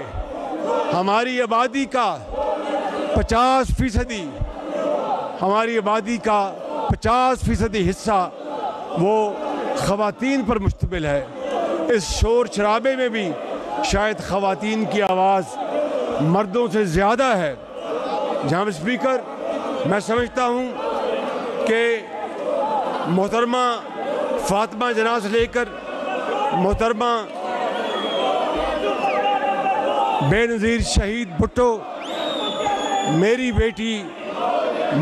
[SPEAKER 1] ہماری آبادی کا 50% ہماری آبادی کا 50% حصہ وہ خواتین پر مشتمل ہے۔ اس شور شرابے میں بھی شاید خواتین کی آواز مردوں سے زیادہ ہے۔ جناب اسپیکر، میں سمجھتا ہوں کہ محترمہ فاطمہ جناح سے لے کر محترمہ بے نظیر شہید بھٹو، میری بیٹی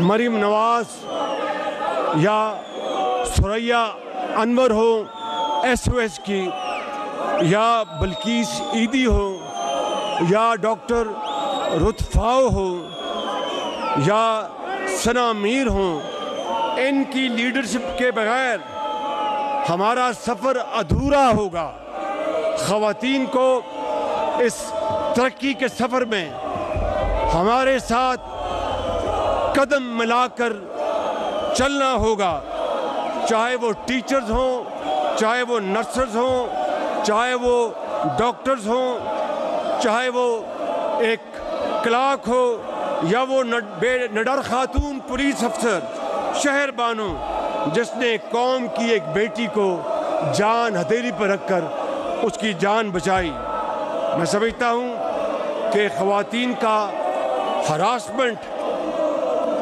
[SPEAKER 1] مریم نواز یا ثریا انور ہو SOS کی، یا بلقیس عیدی ہو، یا ڈاکٹر رتفاؤ ہو، یا ثنا میر ہوں، ان کی لیڈرشپ کے بغیر ہمارا سفر ادھورا ہوگا۔ خواتین کو اس ترقی کے سفر میں ہمارے ساتھ قدم ملا کر چلنا ہوگا، چاہے وہ ٹیچرز ہوں، چاہے وہ نرسز ہوں، چاہے وہ ڈاکٹرز ہوں، چاہے وہ ایک کلارک ہو، یا وہ نڈر خاتون پولیس افسر شہر بانو جس نے قوم کی ایک بیٹی کو جان ہتھیلی پر رکھ کر اس کی جان بچائی۔ میں سمجھتا ہوں کہ خواتین کا ہراسمنٹ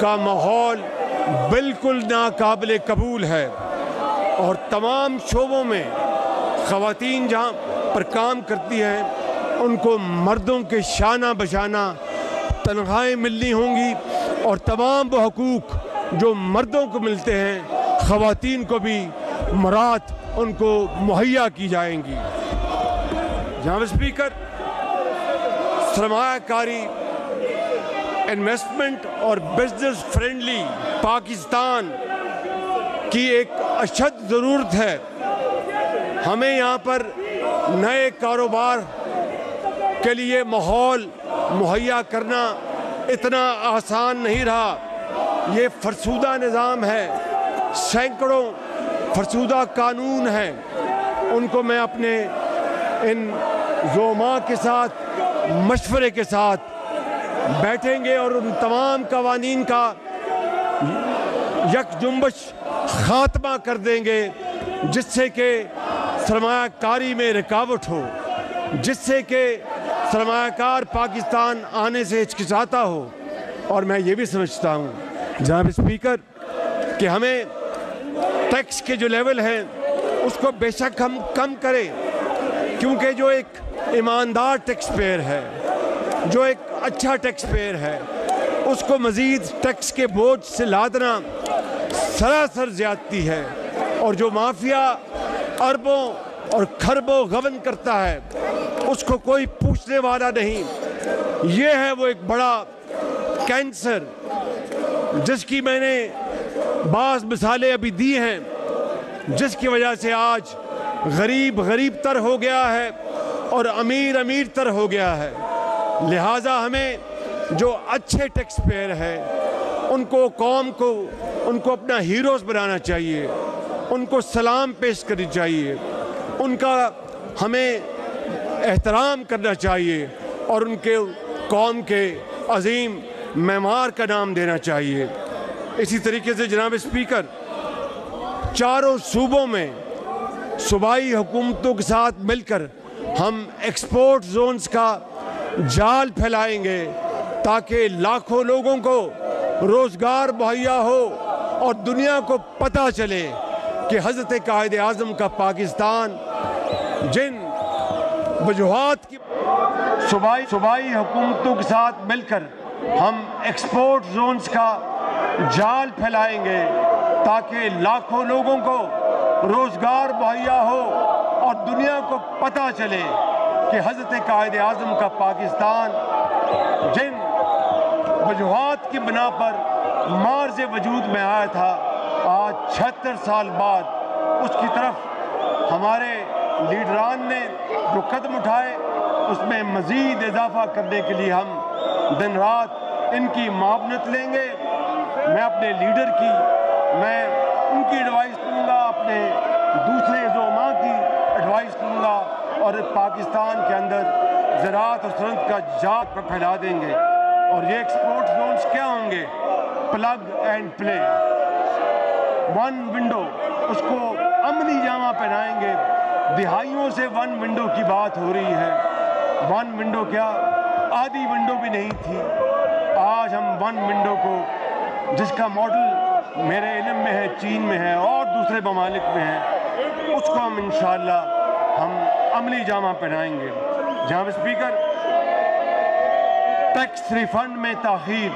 [SPEAKER 1] کا ماحول بالکل ناقابل قبول ہے، اور تمام شعبوں میں خواتین جہاں پر کام کرتی ہیں ان کو مردوں کے شانہ بشانہ تنخواہیں ملنی ہوں گی، اور تمام وہ حقوق جو مردوں کو ملتے ہیں خواتین کو بھی مراد ان کو مہیا کی جائیں گی۔ جناب اسپیکر، سرمایہ کاری، انویسٹمنٹ اور بزنس فرینڈلی پاکستان کی ایک اشد ضرورت ہے۔ ہمیں یہاں پر نئے کاروبار کے لیے ماحول مہیا کرنا اتنا آسان نہیں رہا۔ یہ فرسودہ نظام ہے، سینکڑوں فرسودہ قانون ہیں، ان کو میں اپنے ان زعماء کے ساتھ مشورے کے ساتھ بیٹھیں گے اور ان تمام قوانین کا یک جنبش خاتمہ کر دیں گے، جس سے کہ سرمایہ کاری میں رکاوٹ ہو، جس سے کہ سرمایہ کار پاکستان آنے سے ہچکچاتا ہو۔ اور میں یہ بھی سمجھتا ہوں جناب اسپیکر کہ ہمیں ٹیکس کے جو لیول ہیں اس کو بے شک ہم کم کریں، کیونکہ جو ایک ایماندار ٹیکس پیئر ہے، جو ایک اچھا ٹیکس پیئر ہے، اس کو مزید ٹیکس کے بوجھ سے لادنا سراسر زیادتی ہے، اور جو مافیا اربوں اور کھربوں غبن کرتا ہے اس کو کوئی پوچھنے والا نہیں۔ یہ ہے وہ ایک بڑا کینسر جس کی میں نے بعض مثالیں ابھی دی ہیں، جس کی وجہ سے آج غریب غریب تر ہو گیا ہے اور امیر امیر تر ہو گیا ہے۔ لہٰذا ہمیں جو اچھے ٹیکس پیئر ہیں ان کو، قوم کو، ان کو اپنا ہیروز بنانا چاہیے، ان کو سلام پیش کرنی چاہیے، ان کا ہمیں احترام کرنا چاہیے اور ان کے قوم کے عظیم معمار کا نام دینا چاہیے۔ اسی طریقے سے جناب اسپیکر، چاروں صوبوں میں صوبائی حکومتوں کے ساتھ مل کر ہم ایکسپورٹ زونز کا جال پھیلائیں گے تاکہ لاکھوں لوگوں کو روزگار مہیا ہو اور دنیا کو پتہ چلے کہ حضرت قائد اعظم کا پاکستان جن وجوہات کی صوبائی حکومتوں کے ساتھ مل کر ہم ایکسپورٹ زونز کا جال پھیلائیں گے تاکہ لاکھوں لوگوں کو روزگار مہیا ہو اور دنیا کو پتہ چلے کہ حضرت قائد اعظم کا پاکستان جن وجوہات کی بنا پر مارز وجود میں آیا تھا، آج 76 سال بعد اس کی طرف ہمارے لیڈران نے جو قدم اٹھائے اس میں مزید اضافہ کرنے کے لیے ہم دن رات ان کی معاونت لیں گے۔ میں اپنے لیڈر کی، میں ان کی ایڈوائس لوں گا، اپنے دوسرے زعماء کی ایڈوائس لوں گا اور پاکستان کے اندر زراعت اور صنعت کا جال پھیلا دیں گے۔ اور یہ ایکسپورٹ زونز کیا ہوں گے؟ Plug and play, one window, اس کو عملی جامہ پہنائیں گے۔ دہائیوں سے ون ونڈو کی بات ہو رہی ہے، ون ونڈو کیا آدھی ونڈو بھی نہیں تھی، آج ہم ون ونڈو کو، جس کا ماڈل میرے علم میں ہے، چین میں ہے اور دوسرے ممالک میں ہے، اس کو ہم انشاءاللہ ہم عملی جامہ پہنائیں گے۔ جناب اسپیکر، ٹیکس ریفنڈ میں تاخیر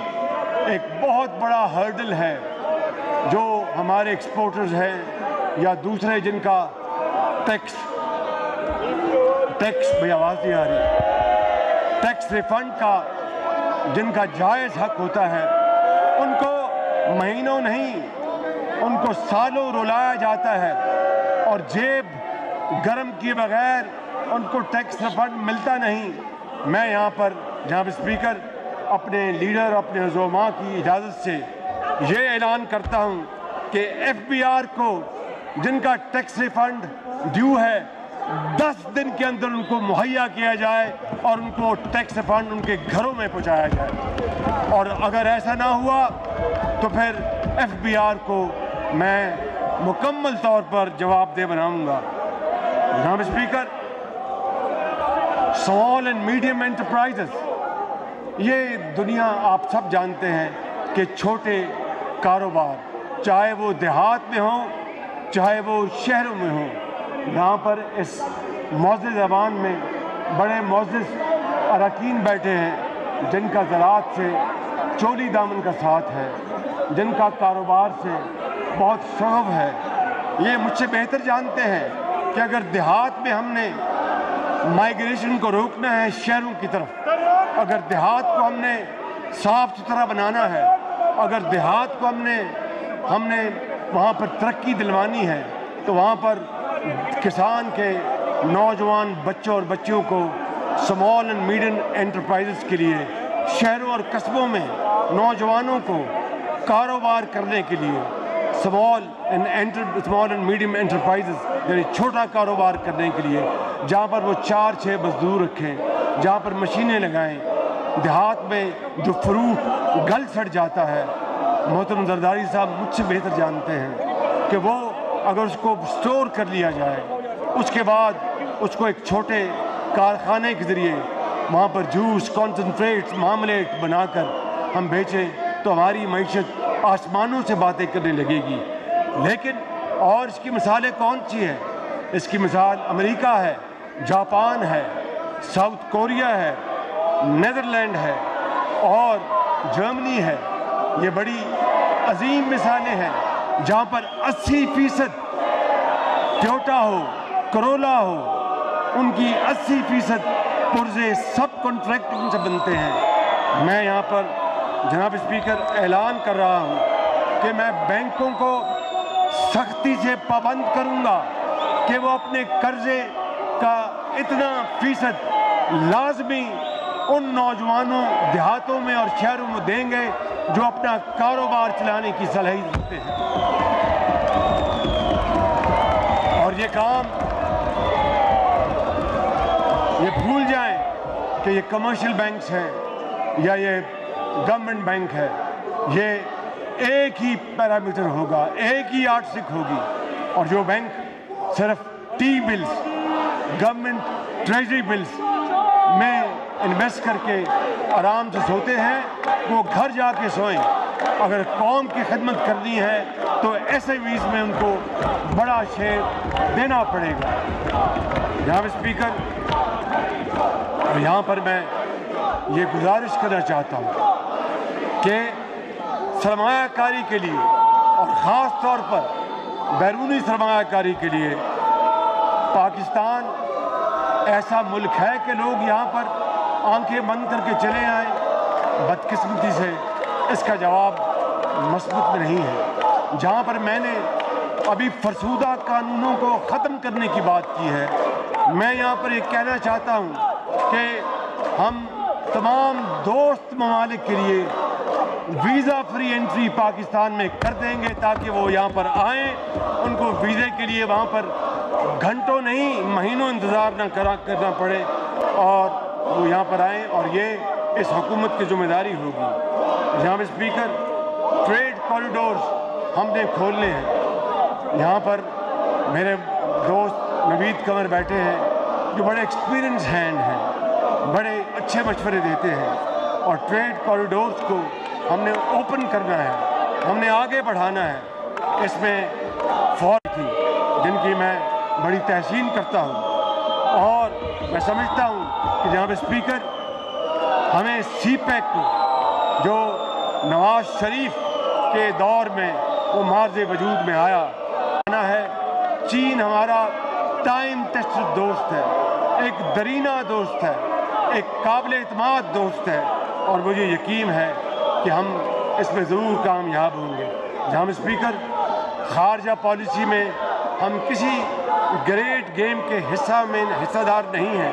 [SPEAKER 1] ایک بہت بڑا ہرڈل ہے جو ہمارے ایکسپورٹرز ہیں یا دوسرے جن کا ٹیکس بھئی آواز نہیں آ رہی، ٹیکس ریفنڈ کا جن کا جائز حق ہوتا ہے ان کو مہینوں نہیں، ان کو سالوں رلایا جاتا ہے اور جیب گرم کیے بغیر ان کو ٹیکس ریفنڈ ملتا نہیں۔ میں یہاں پر جناب اسپیکر اپنے لیڈر، اپنے زعماء کی اجازت سے یہ اعلان کرتا ہوں کہ ایف بی آر کو جن کا ٹیکس ریفنڈ ڈیو ہے 10 دن کے اندر ان کو مہیا کیا جائے اور ان کو ٹیکس ریفنڈ ان کے گھروں میں پہنچایا جائے، اور اگر ایسا نہ ہوا تو پھر ایف بی آر کو میں مکمل طور پر جواب دہ بناؤں گا۔ جناب speaker, small and medium enterprises, یہ دنیا آپ سب جانتے ہیں کہ چھوٹے کاروبار، چاہے وہ دیہات میں ہوں چاہے وہ شہروں میں ہوں، یہاں پر اس معزز زبان میں بڑے معزز اراکین بیٹھے ہیں جن کا زراعت سے چولی دامن کا ساتھ ہے، جن کا کاروبار سے بہت شغف ہے۔ یہ مجھ سے بہتر جانتے ہیں کہ اگر دیہات میں ہم نے مائیگریشن کو روکنا ہے شہروں کی طرف، اگر دیہات کو ہم نے صاف ستھرا بنانا ہے، اگر دیہات کو ہم نے وہاں پر ترقی دلوانی ہے، تو وہاں پر کسان کے نوجوان بچوں اور بچیوں کو اسمال اینڈ میڈیم انٹرپرائزز کے لیے شہروں اور قصبوں میں نوجوانوں کو کاروبار کرنے کے لیے اسمال اینڈ میڈیم انٹرپرائزز یعنی چھوٹا کاروبار کرنے کے لیے جہاں پر وہ 4-6 مزدور رکھیں، جہاں پر مشینیں لگائیں۔ دیہات میں جو فروٹ گل سڑ جاتا ہے، محترم زرداری صاحب مجھ سے بہتر جانتے ہیں کہ وہ اگر اس کو سٹور کر لیا جائے، اس کے بعد اس کو ایک چھوٹے کارخانے کے ذریعے وہاں پر جوس، کانسنٹریٹ، مارملیٹ بنا کر ہم بیچیں تو ہماری معیشت آسمانوں سے باتیں کرنے لگے گی۔ لیکن اور اس کی مثالیں کون سی ہیں؟ اس کی مثال امریکہ ہے، جاپان ہے، ساؤتھ کوریا ہے، نیدرلینڈ ہے اور جرمنی ہے، یہ بڑی عظیم مثالیں ہیں جہاں پر 80% ٹویوٹا ہو، کرولا ہو، ان کی 80% پرزے سب کنٹریکٹنگ سے بنتے ہیں۔ میں یہاں پر جناب اسپیکر اعلان کر رہا ہوں کہ میں بینکوں کو سختی سے پابند کروں گا کہ وہ اپنے قرضے کا اتنا فیصد لازمی ان نوجوانوں دیہاتوں میں اور شہروں میں دیں گے جو اپنا کاروبار چلانے کی صلاحیت رکھتے ہیں، اور یہ کام یہ بھول جائیں کہ یہ کمرشل بینکس ہیں یا یہ گورنمنٹ بینک ہے، یہ ایک ہی پیرامیٹر ہوگا، ایک ہی یارڈسٹک ہوگی، اور جو بینک صرف T bills, government treasury bills میں انویسٹ کر کے آرام سے سوتے ہیں، وہ گھر جا کے سوئیں۔ اگر قوم کی خدمت کرنی ہے تو ایس ایم ایز میں ان کو بڑا شیئر دینا پڑے گا۔ جناب اسپیکر، یہاں پر میں یہ گزارش کرنا چاہتا ہوں کہ سرمایہ کاری کے لیے اور خاص طور پر بیرونی سرمایہ کاری کے لیے پاکستان ایسا ملک ہے کہ لوگ یہاں پر آنکھیں بند کر کے چلے آئیں؟ بدقسمتی سے اس کا جواب مثبت میں نہیں ہے۔ جہاں پر میں نے ابھی فرسودہ قانونوں کو ختم کرنے کی بات کی ہے، میں یہاں پر یہ کہنا چاہتا ہوں کہ ہم تمام دوست ممالک کے لیے ویزا فری انٹری پاکستان میں کر دیں گے تاکہ وہ یہاں پر آئیں، ان کو ویزے کے لیے وہاں پر گھنٹوں نہیں مہینوں انتظار نہ کرنا پڑے، اور وہ یہاں پر آئیں، اور یہ اس حکومت کی ذمہ داری ہوگی۔ جناب اسپیکر، ٹریڈ کوریڈورز ہم نے کھولنے ہیں۔ یہاں پر میرے دوست نوید قمر بیٹھے ہیں جو بڑے ایکسپیرینس ہینڈ ہیں، بڑے اچھے مشورے دیتے ہیں، اور ٹریڈ کوریڈورز کو ہم نے اوپن کرنا ہے، ہم نے آگے بڑھانا ہے۔ اس میں فوج تھی جن کی میں بڑی تحسین کرتا ہوں، اور میں سمجھتا ہوں کہ جناب اسپیکر، ہمیں سی پیک کو جو نواز شریف کے دور میں وہ مارز وجود میں آیا ہے، چین ہمارا ٹائم ٹیسٹڈ دوست ہے، ایک درینہ دوست ہے، ایک قابل اعتماد دوست ہے، اور مجھے یقین ہے کہ ہم اس میں ضرور کامیاب ہوں گے۔ جناب اسپیکر، خارجہ پالیسی میں ہم کسی گریٹ گیم کے حصہ دار نہیں ہیں،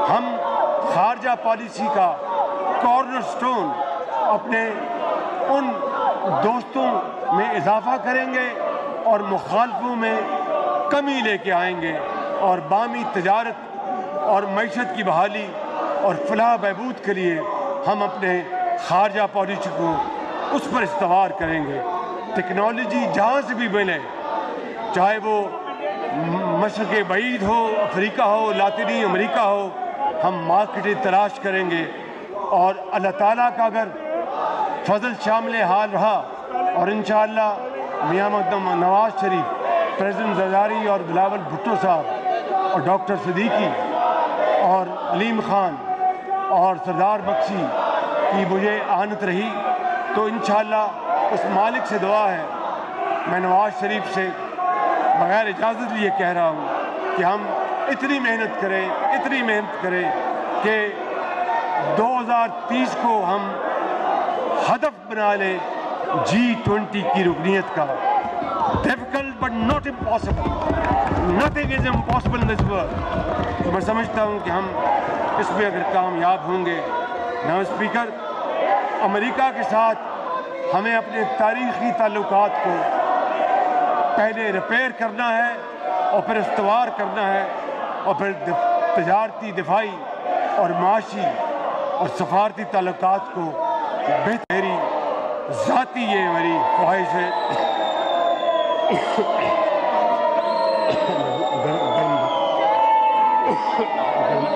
[SPEAKER 1] ہم خارجہ پالیسی کا کارنر سٹون اپنے ان دوستوں میں اضافہ کریں گے اور مخالفوں میں کمی لے کے آئیں گے، اور باہمی تجارت اور معیشت کی بحالی اور فلاح بہبود کے لیے ہم اپنے خارجہ پالیسی کو اس پر استوار کریں گے۔ ٹیکنالوجی جہاں سے بھی ملے، چاہے وہ مشرق بعید ہو، افریقہ ہو، لاطینی امریکہ ہو، ہم مارکیٹیں تلاش کریں گے، اور اللہ تعالیٰ کا اگر فضل شامل حال رہا اور انشاءاللہ میاں مقدم نواز شریف، پریزیڈنٹ زرداری اور بلاول بھٹو صاحب اور ڈاکٹر صدیقی اور علیم خان اور سردار بخشی کی مجھے آنت رہی تو انشاءاللہ اس مالک سے دعا ہے، میں نواز شریف سے بغیر اجازت لیے کہہ رہا ہوں کہ ہم اتنی محنت کریں کہ 2030 کو ہم ہدف بنا لیں G20 کی رکنیت کا۔ Difficult but not impossible. Nothing is impossible in this world. میں سمجھتا ہوں کہ ہم اس میں اگر کامیاب ہوں گے۔ جناب اسپیکر، امریکہ کے ساتھ ہمیں اپنے تاریخی تعلقات کو پہلے ریپیئر کرنا ہے اور پھر استوار کرنا ہے، اور پھر تجارتی، دفاعی اور معاشی اور سفارتی تعلقات کو بہتری ذاتی یہ میری خواہش ہے۔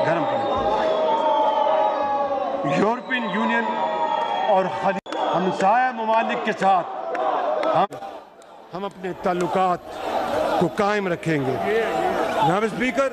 [SPEAKER 1] گرم یورپین یونین اور ہمسایہ ممالک کے ساتھ ہم اپنے تعلقات کو قائم رکھیں گے۔ جناب اسپیکر،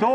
[SPEAKER 1] 2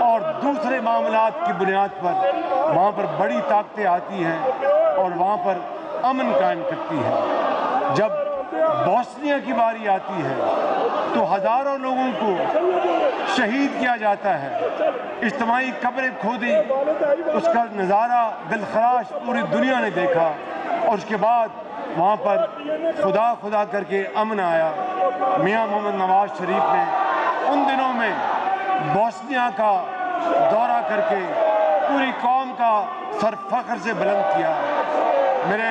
[SPEAKER 1] اور دوسرے معاملات کی بنیاد پر وہاں پر بڑی طاقتیں آتی ہیں اور وہاں پر امن قائم کرتی ہیں۔ جب بوسنیا کی باری آتی ہے تو ہزاروں لوگوں کو شہید کیا جاتا ہے، اجتماعی قبریں کھودی، اس کا نظارہ دلخراش پوری دنیا نے دیکھا، اور اس کے بعد وہاں پر خدا خدا کر کے امن آیا۔ میاں محمد نواز شریف نے ان دنوں میں بوسنیا کا دورہ کر کے پوری قوم کا سر فخر سے بلند کیا۔ میرے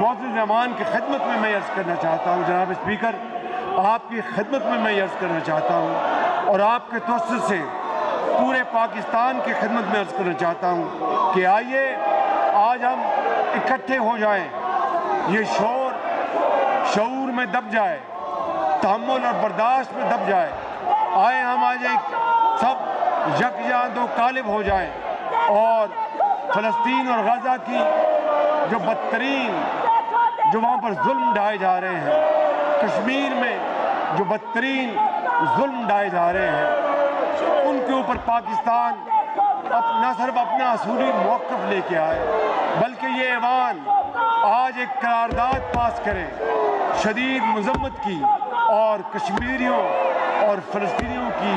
[SPEAKER 1] معزز مہمان کی خدمت میں عرض کرنا چاہتا ہوں، جناب اسپیکر، آپ کی خدمت میں عرض کرنا چاہتا ہوں اور آپ کے توسط سے پورے پاکستان کی خدمت میں عرض کرنا چاہتا ہوں کہ آئیے آج ہم اکٹھے ہو جائیں، یہ شعور میں دب جائے، تحمل اور برداشت میں دب جائے، آئے ہم آج ایک سب یکجا دو قالب ہو جائیں اور فلسطین اور غزہ کی جو بدترین جو وہاں پر ظلم ڈھائے جا رہے ہیں، کشمیر میں جو بدترین ظلم ڈھائے جا رہے ہیں، ان کے اوپر پاکستان نہ صرف اپنا اصولی موقف لے کے آئے بلکہ یہ ایوان آج ایک قرارداد پاس کرے شدید مذمت کی اور کشمیریوں اور فلسطینیوں کی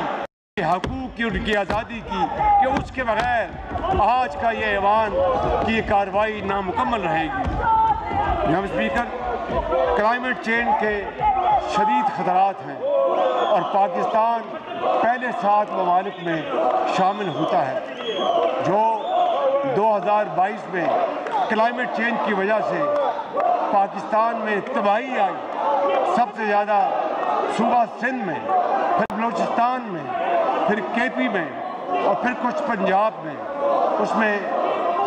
[SPEAKER 1] حقوق کی، ان کی آزادی کی، کہ اس کے بغیر آج کا یہ ایوان کی یہ کارروائی نامکمل رہے گی۔ جناب اسپیکر، کلائمیٹ چینج کے شدید خطرات ہیں اور پاکستان پہلے 7 ممالک میں شامل ہوتا ہے جو 2022 میں کلائمیٹ چینج کی وجہ سے پاکستان میں تباہی آئی۔ سب سے زیادہ صوبہ سندھ میں، پھر بلوچستان میں، پھر KP میں اور پھر کچھ پنجاب میں، اس میں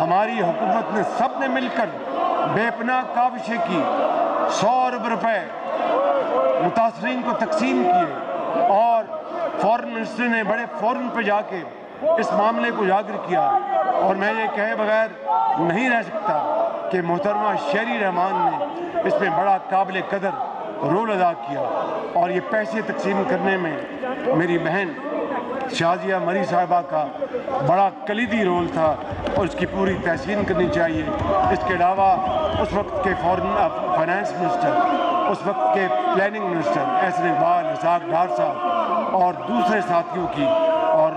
[SPEAKER 1] ہماری حکومت نے سب نے مل کر بے پناہ کاوشیں کی، 100 ارب روپے متاثرین کو تقسیم کیے اور فورن منسٹر نے بڑے فورن پہ جا کے اس معاملے کو اجاگر کیا۔ اور میں یہ کہے بغیر نہیں رہ سکتا کہ محترمہ شیری رحمان نے اس میں بڑا قابل قدر رول ادا کیا، اور یہ پیسے تقسیم کرنے میں میری بہن شازیہ مری صاحبہ کا بڑا کلیدی رول تھا اور اس کی پوری تحسین کرنی چاہیے۔ اس کے علاوہ اس وقت کے فائنانس منسٹر، اس وقت کے پلاننگ منسٹر احسن اقبال، اسحاق ڈار صاحب اور دوسرے ساتھیوں کی اور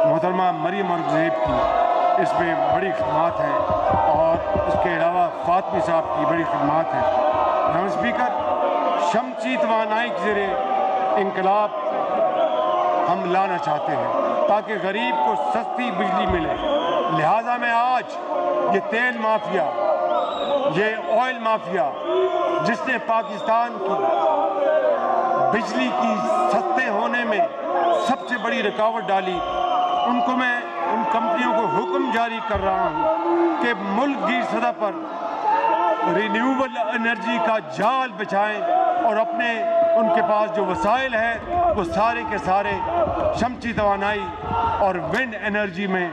[SPEAKER 1] محترمہ مریم اورنگزیب کی اس میں بڑی خدمات ہیں، اور اس کے علاوہ فاطمی صاحب کی بڑی خدمات ہیں۔ جناب اسپیکر، شمسی توانائی کے ذریعے انقلاب ہم لانا چاہتے ہیں تاکہ غریب کو سستی بجلی ملے، لہٰذا میں آج یہ تیل مافیا، یہ آئل مافیا جس نے پاکستان کی بجلی کی سستے ہونے میں سب سے بڑی رکاوٹ ڈالی، ان کو میں ان کمپنیوں کو حکم جاری کر رہا ہوں کہ ملک کی سطح پر رینیوبل انرجی کا جال بچائیں اور اپنے ان کے پاس جو وسائل ہیں وہ سارے کے سارے شمسی توانائی اور ونڈ انرجی میں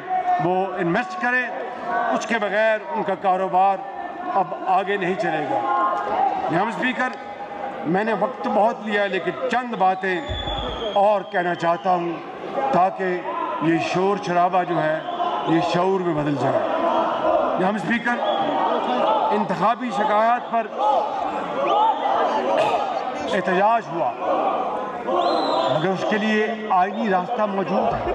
[SPEAKER 1] وہ انویسٹ کریں، اس کے بغیر ان کا کاروبار اب آگے نہیں چلے گا۔ جناب اسپیکر، میں نے وقت بہت لیا لیکن چند باتیں اور کہنا چاہتا ہوں تاکہ یہ شور شرابہ جو ہے یہ شعور میں بدل جائے۔ جناب اسپیکر، انتخابی شکایات پر احتجاج ہوا مگر اس کے لیے آئینی راستہ موجود ہے۔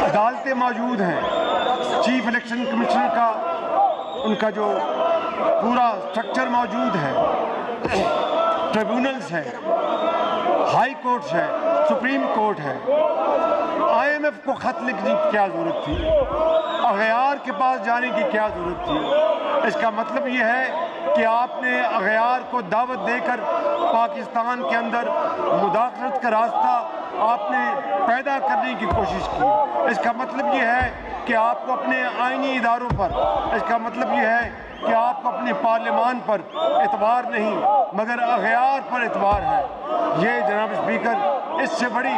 [SPEAKER 1] عدالتیں موجود ہیں، چیف الیکشن کمشنر کا ان کا جو پورا سٹرکچر موجود ہے، ٹریبونلز ہیں، ہائی کورٹس ہے، سپریم کورٹ ہے۔ IMF کو خط لکھنے کی کیا ضرورت تھی؟ اغیار کے پاس جانے کی کیا ضرورت تھی؟ اس کا مطلب یہ ہے کہ آپ نے اغیار کو دعوت دے کر پاکستان کے اندر مداخلت کا راستہ آپ نے پیدا کرنے کی کوشش کی۔ اس کا مطلب یہ ہے کہ آپ کو اپنے آئینی اداروں پر، اس کا مطلب یہ ہے کہ آپ کو اپنے پارلیمان پر اعتبار نہیں مگر اغیار پر اعتبار ہے۔ یہ جناب اسپیکر، اس سے بڑی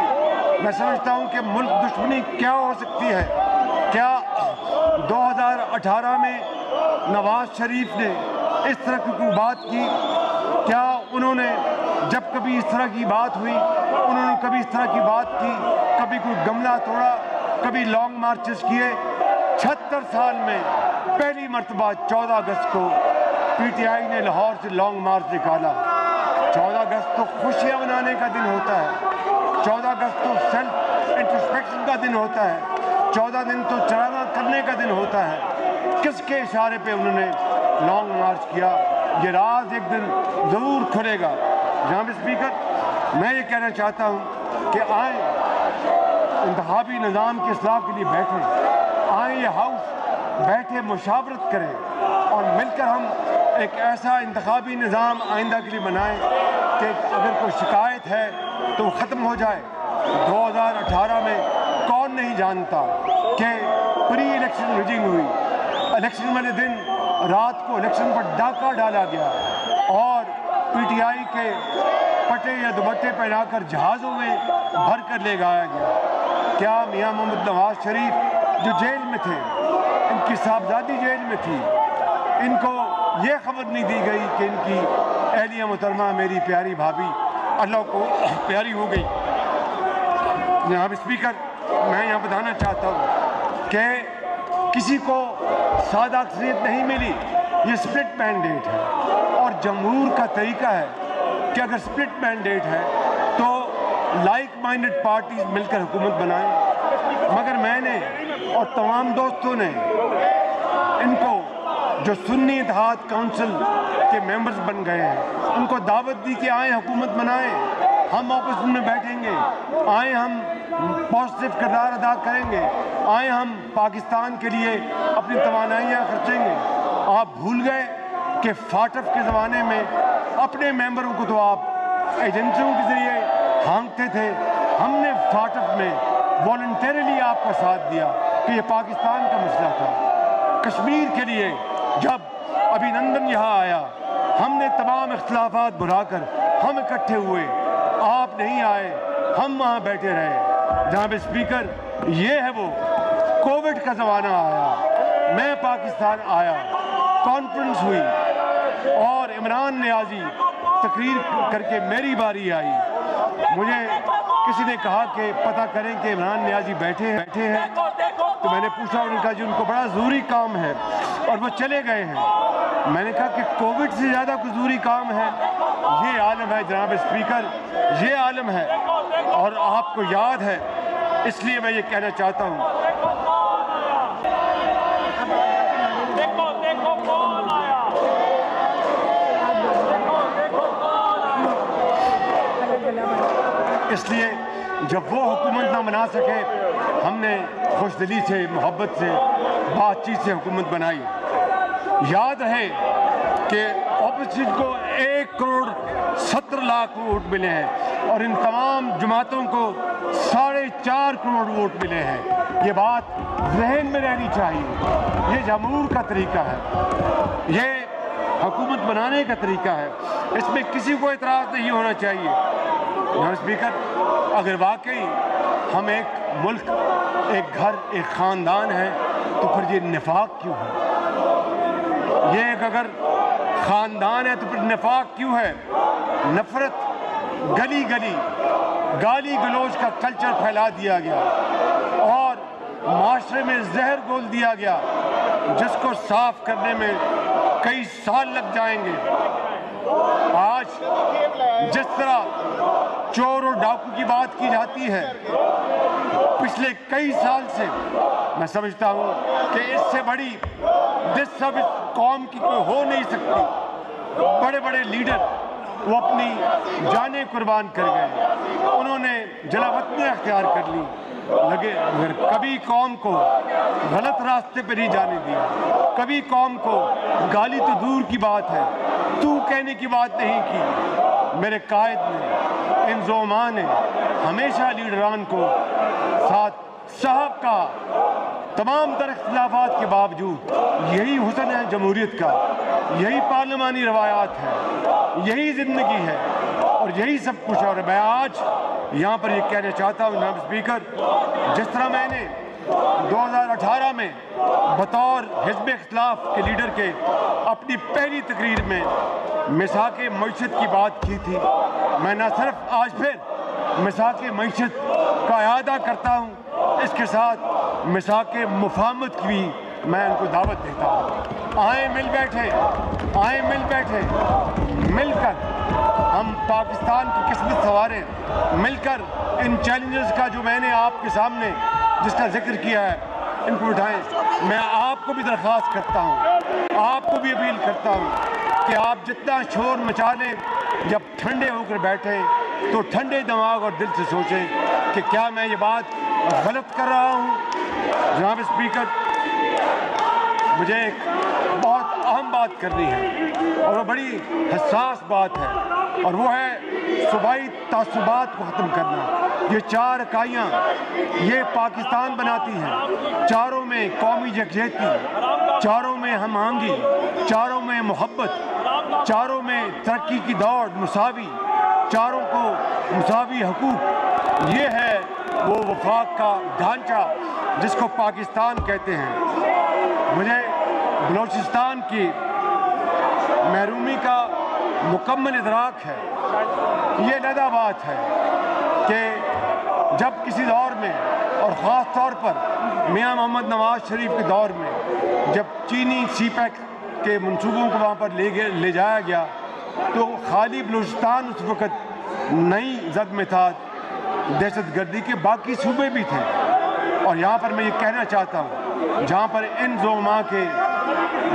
[SPEAKER 1] میں سمجھتا ہوں کہ ملک دشمنی کیا ہو سکتی ہے؟ کیا 2018 میں نواز شریف نے اس طرح کی کوئی بات کی؟ کیا انہوں نے جب کبھی اس طرح کی بات ہوئی انہوں نے کبھی اس طرح کی بات کی؟ کبھی کوئی گملہ توڑا؟ کبھی لانگ مارچز کیے؟ 76 سال میں پہلی مرتبہ 14 اگست کو پی ٹی آئی نے لاہور سے لانگ مارچ نکالا۔ 14 اگست تو خوشیاں منانے کا دن ہوتا ہے، 14 اگست تو سیلف انٹرسپیکشن کا دن ہوتا ہے، 14 دن تو چراغاں کرنے کا دن ہوتا ہے۔ کس کے اشارے پہ انہوں نے لانگ مارچ کیا؟ یہ راز ایک دن ضرور کھلے گا۔ جناب اسپیکر، میں یہ کہنا چاہتا ہوں کہ آئیں انتخابی نظام کی اصلاح کے لیے بیٹھیں، آئیں یہ ہاؤس بیٹھے مشاورت کریں اور مل کر ہم ایک ایسا انتخابی نظام آئندہ کے لیے بنائیں کہ اگر کوئی شکایت ہے تو ختم ہو جائے۔ 2018 میں کون نہیں جانتا کہ پری الیکشن ریجنگ ہوئی، الیکشن والے دن رات کو الیکشن پر ڈاکہ ڈالا گیا اور پی ٹی آئی کے پٹے یا دوپٹے پہنا کر جہازوں میں بھر کر لے گایا گیا۔ کیا میاں محمد نواز شریف جو جیل میں تھے، ان کی صاحبزادی جیل میں تھی، ان کو یہ خبر نہیں دی گئی کہ ان کی اہلیہ محترمہ میری پیاری بھابھی اللہ کو پیاری ہو گئی؟ جناب اسپیکر، میں یہاں بتانا چاہتا ہوں کہ کسی کو سادہ اکثریت نہیں ملی، یہ سپلٹ مینڈیٹ ہے اور جمہور کا طریقہ ہے کہ اگر سپلٹ مینڈیٹ ہے تو لائک مائنڈڈ پارٹیز مل کر حکومت بنائیں۔ مگر میں نے اور تمام دوستوں نے ان کو جو سنی اتحاد کونسل کے ممبرز بن گئے ہیں ان کو دعوت دی کہ آئیں حکومت بنائیں، ہم اپوزیشن میں بیٹھیں گے، آئیں ہم پازیٹیو کردار ادا کریں گے، آئیں ہم پاکستان کے لیے اپنی توانائیاں خرچیں گے۔ آپ بھول گئے کہ فاٹف کے زمانے میں اپنے ممبروں کو تو آپ ایجنسیوں کے ذریعے ہانکتے تھے، ہم نے فاٹف میں والنٹیرلی آپ کا ساتھ دیا کہ یہ پاکستان کا مسئلہ تھا۔ کشمیر کے لیے جب ابھی نندن یہاں آیا ہم نے تمام اختلافات بھلا کر ہم اکٹھے ہوئے، آپ نہیں آئے، ہم وہاں بیٹھے رہے۔ جناب اسپیکر، یہ ہے وہ کووڈ کا زمانہ آیا، میں پاکستان آیا، کانفرنس ہوئی اور عمران نیازی تقریر کر کے میری باری آئی۔ مجھے کسی نے کہا کہ پتہ کریں کہ عمران نیازی بیٹھے ہیں، تو میں نے پوچھا، انہوں نے کہا جی ان کو بڑا ضروری کام ہے اور وہ چلے گئے ہیں۔ میں نے کہا کہ کووڈ سے زیادہ کوئی ضروری کام ہے؟ یہ عالم ہے جناب اسپیکر، یہ عالم ہے اور آپ کو یاد ہے، اس لیے میں یہ کہنا چاہتا ہوں۔ اس لیے جب وہ حکومت نہ بنا سکے ہم نے خوش دلی سے، محبت سے، بات چیت سے حکومت بنائی۔ یاد رہے کہ اپوزیشن کو 1.70 کروڑ ووٹ ملے ہیں اور ان تمام جماعتوں کو 4.5 کروڑ ووٹ ملے ہیں۔ یہ بات ذہن میں رہنی چاہیے۔ یہ جمہور کا طریقہ ہے، یہ حکومت بنانے کا طریقہ ہے، اس میں کسی کو اعتراض نہیں ہونا چاہیے۔ جناب اسپیکر، اگر واقعی ہم ایک ملک، ایک گھر، ایک خاندان ہے تو پھر یہ نفاق کیوں ہے؟ یہ ایک اگر خاندان ہے تو پھر نفاق کیوں ہے؟ نفرت، گلی گلی گالی گلوچ کا کلچر پھیلا دیا گیا اور معاشرے میں زہر گھول دیا گیا جس کو صاف کرنے میں کئی سال لگ جائیں گے۔ آج جس طرح چور اور ڈاکو کی بات کی جاتی ہے، پچھلے کئی سال سے میں سمجھتا ہوں کہ اس سے بڑی دس اب اس قوم کی کوئی ہو نہیں سکتی۔ بڑے بڑے لیڈر وہ اپنی جانیں قربان کر گئے، انہوں نے جلا وطنی اختیار کر لی، مگر کبھی قوم کو غلط راستے پہ نہیں جانے دیا، کبھی قوم کو گالی تو دور کی بات ہے، تو کہنے کی بات نہیں کی۔ میرے قائد نے، ان زعماء نے ہمیشہ لیڈران کو ساتھ صاحب کا، تمام در اختلافات کے باوجود یہی حسن ہے جمہوریت کا، یہی پارلیمانی روایات ہے، یہی زندگی ہے اور یہی سب کچھ ہے۔ اور میں آج یہاں پر یہ کہنا چاہتا ہوں جناب اسپیکر، جس طرح میں نے 2018 میں بطور حزب اختلاف کے لیڈر کے اپنی پہلی تقریر میں مساق معیشت کی بات کی تھی. میں نہ صرف آج پھر مساق معیشت کا اعادہ کرتا ہوں، اس کے ساتھ مساق مفاہمت کی بھی میں ان کو دعوت دیتا ہوں. آئیں مل بیٹھے، مل کر ہم پاکستان کی قسمت سنواریں، مل کر ان چیلنجز کا جو میں نے آپ کے سامنے جس کا ذکر کیا ہے ان کو اٹھائیں. میں آپ کو بھی درخواست کرتا ہوں، آپ کو بھی اپیل کرتا ہوں کہ آپ جتنا شور مچا لیں، جب ٹھنڈے ہو کر بیٹھیں تو ٹھنڈے دماغ اور دل سے سوچیں کہ کیا میں یہ بات غلط کر رہا ہوں. جناب اسپیکر، مجھے ایک بہت اہم بات کرنی ہے اور وہ بڑی حساس بات ہے، اور وہ ہے صوبائی تعصبات کو ختم کرنا. یہ 4 اکائیاں یہ پاکستان بناتی ہیں، چاروں میں قومی یکجہتی، چاروں میں ہم آہنگی، چاروں میں محبت، چاروں میں ترقی کی دوڑ مساوی، چاروں کو مساوی حقوق. یہ ہے وہ وفاق کا ڈھانچہ جس کو پاکستان کہتے ہیں. مجھے بلوچستان کی محرومی کا مکمل ادراک ہے. یہ علیحدہ بات ہے کہ جب کسی دور میں، اور خاص طور پر میاں محمد نواز شریف کے دور میں، جب چینی سی پیک کے منصوبوں کو وہاں پر لے جایا گیا تو خالی بلوچستان اس وقت نہیں زد میں تھا، دہشت گردی کے باقی صوبے بھی تھے. اور یہاں پر میں یہ کہنا چاہتا ہوں، جہاں پر ان زعماء کے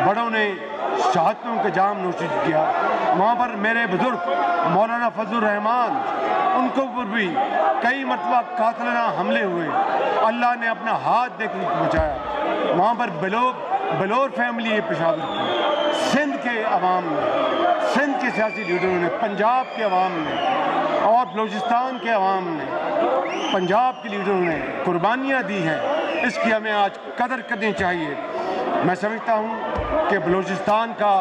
[SPEAKER 1] بڑوں نے شہادتوں کے جام نوشی کیا، وہاں پر میرے بزرگ مولانا فضل الرحمان، ان کو اوپر بھی کئی مرتبہ قاتلانہ حملے ہوئے، اللہ نے اپنا ہاتھ دے کر بچایا. وہاں پر بلور فیملی پشاور کی، سندھ کے عوام نے، سندھ کے سیاسی لیڈروں نے، پنجاب کے عوام نے اور بلوچستان کے عوام نے، پنجاب کے لیڈروں نے قربانیاں دی ہیں. اس کی ہمیں آج قدر کرنی چاہیے. میں سمجھتا ہوں کہ بلوچستان کا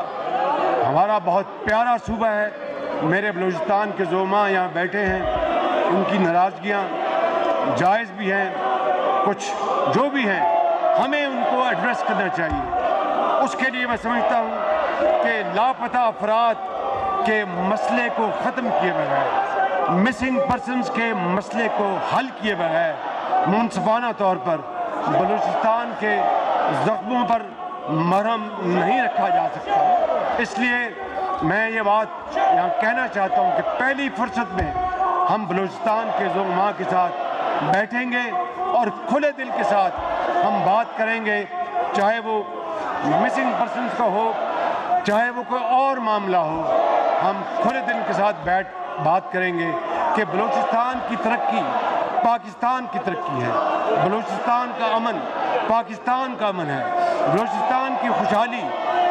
[SPEAKER 1] ہمارا بہت پیارا صوبہ ہے. میرے بلوچستان کے زعماء یہاں بیٹھے ہیں، ان کی ناراضگیاں جائز بھی ہیں، کچھ جو بھی ہیں ہمیں ان کو ایڈریس کرنا چاہیے. اس کے لیے میں سمجھتا ہوں کہ لاپتہ افراد کے مسئلے کو ختم کیے بغیر، مسنگ پرسنز کے مسئلے کو حل کیے بغیر منصفانہ طور پر بلوچستان کے زخموں پر مرہم نہیں رکھا جا سکتا. اس لیے میں یہ بات یہاں کہنا چاہتا ہوں کہ پہلی فرصت میں ہم بلوچستان کے زعماء کے ساتھ بیٹھیں گے اور کھلے دل کے ساتھ ہم بات کریں گے، چاہے وہ مسنگ پرسنز کا ہو، چاہے وہ کوئی اور معاملہ ہو. ہم کھلے دل کے ساتھ بات کریں گے کہ بلوچستان کی ترقی پاکستان کی ترقی ہے، بلوچستان کا امن پاکستان کا امن ہے، بلوچستان کی خوشحالی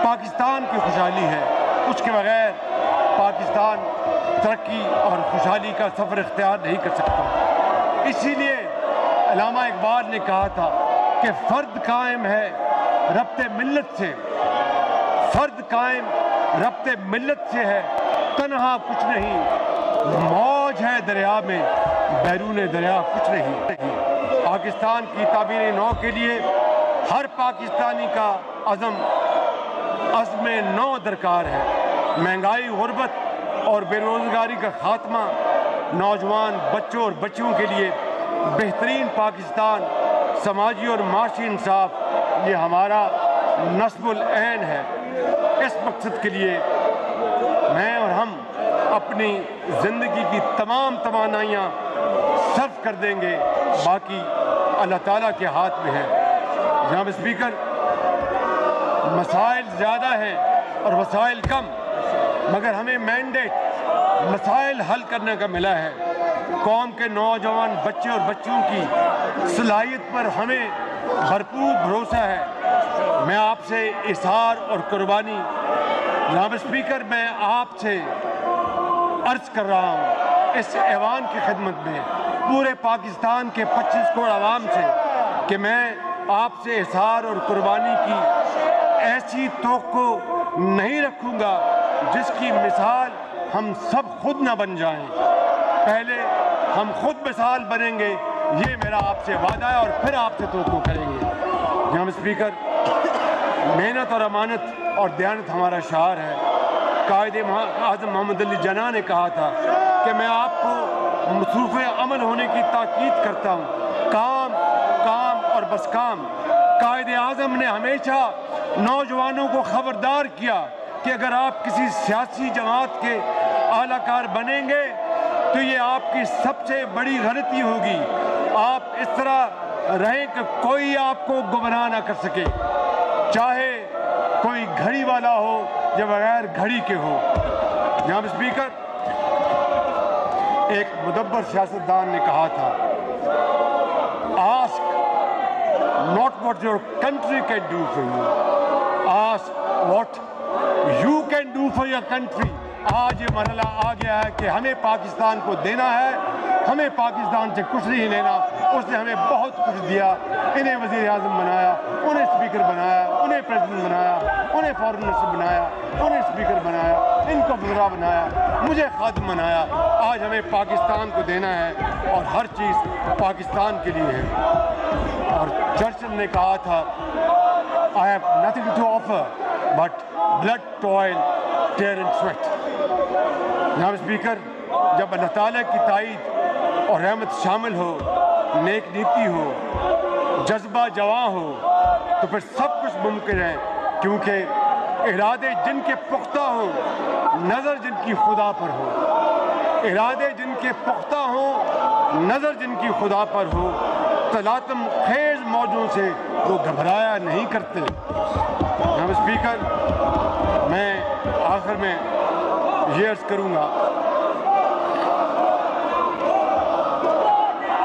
[SPEAKER 1] پاکستان کی خوشحالی ہے. اس کے بغیر پاکستان ترقی اور خوشحالی کا سفر اختیار نہیں کر سکتا. اسی لیے علامہ اقبال نے کہا تھا کہ فرد قائم ہے ربط ملت سے، فرد قائم ربط ملت سے ہے، تنہا کچھ نہیں، موج ہے دریا میں، بیرون دریا کچھ نہیں. پاکستان کی تعمیر نو کے لیے ہر پاکستانی کا عزم نو درکار ہے. مہنگائی، غربت اور بے روزگاری کا خاتمہ، نوجوان بچوں اور بچیوں کے لیے بہترین پاکستان، سماجی اور معاشی انصاف، یہ ہمارا نصب العین ہے. اس مقصد کے لیے میں اور ہم اپنی زندگی کی تمام توانائیاں صرف کر دیں گے، باقی اللہ تعالیٰ کے ہاتھ میں ہے. جناب اسپیکر، مسائل زیادہ ہیں اور وسائل کم، مگر ہمیں مینڈیٹ مسائل حل کرنے کا ملا ہے. قوم کے نوجوان بچے اور بچیوں کی صلاحیت پر ہمیں بھرپور بھروسہ ہے. میں آپ سے اظہار اور قربانی، جناب اسپیکر، میں آپ سے عرض کر رہا ہوں اس ایوان کی خدمت میں پورے پاکستان کے 25 کروڑ عوام سے کہ میں آپ سے اظہار اور قربانی کی ایسی توقع نہیں رکھوں گا جس کی مثال ہم سب خود نہ بن جائیں. پہلے ہم خود مثال بنیں گے یہ میرا آپ سے وعدہ ہے اور پھر آپ سے توقع کریں گے۔ جناب اسپیکر، محنت اور امانت اور دیانت ہمارا شعار ہے۔ قائد اعظم محمد علی جناح نے کہا تھا کہ میں آپ کو مصروف عمل ہونے کی تاکید کرتا ہوں، کام کام اور بس کام۔ قائد اعظم نے ہمیشہ نوجوانوں کو خبردار کیا کہ اگر آپ کسی سیاسی جماعت کے اعلیٰ کار بنیں گے تو یہ آپ کی سب سے بڑی غلطی ہوگی۔ آپ اس طرح رہیں کہ کوئی آپ کو گمراہ نہ کر سکے، چاہے کوئی گھڑی والا ہو یا بغیر گھڑی کے ہو۔ جناب اسپیکر، ایک مدبر سیاستدان نے کہا تھا، ask not what your country can do for you, ask what you can do for your country۔ آج یہ مرحلہ آ گیا ہے کہ ہمیں پاکستان کو دینا ہے، ہمیں پاکستان سے کچھ نہیں لینا۔ اس نے ہمیں بہت کچھ دیا، انہیں وزیر اعظم بنایا، انہیں اسپیکر بنایا، انہیں پریزیڈنٹ بنایا، انہیں فارن منسٹر بنایا، انہیں اسپیکر بنایا، ان کو وزراء بنایا، مجھے خادم بنایا۔ آج ہمیں پاکستان کو دینا ہے اور ہر چیز پاکستان کے لیے ہے۔ اور چرچل نے کہا تھا، I have nothing to offer but blood, toil, tear and sweat۔ جناب اسپیکر، جب اللہ تعالیٰ کی تائید اور رحمت شامل ہو، نیک نیتی ہو، جذبہ جواں ہو، تو پھر سب کچھ ممکن ہے، کیونکہ ارادے جن کے پختہ ہوں، نظر جن کی خدا پر ہو۔ ارادے جن کے پختہ ہوں، نظر جن کی خدا پر ہو، تلاطم خیز موجوں سے وہ گھبرایا نہیں کرتے۔ جناب اسپیکر، میں آخر میں یہ عرض کروں گا،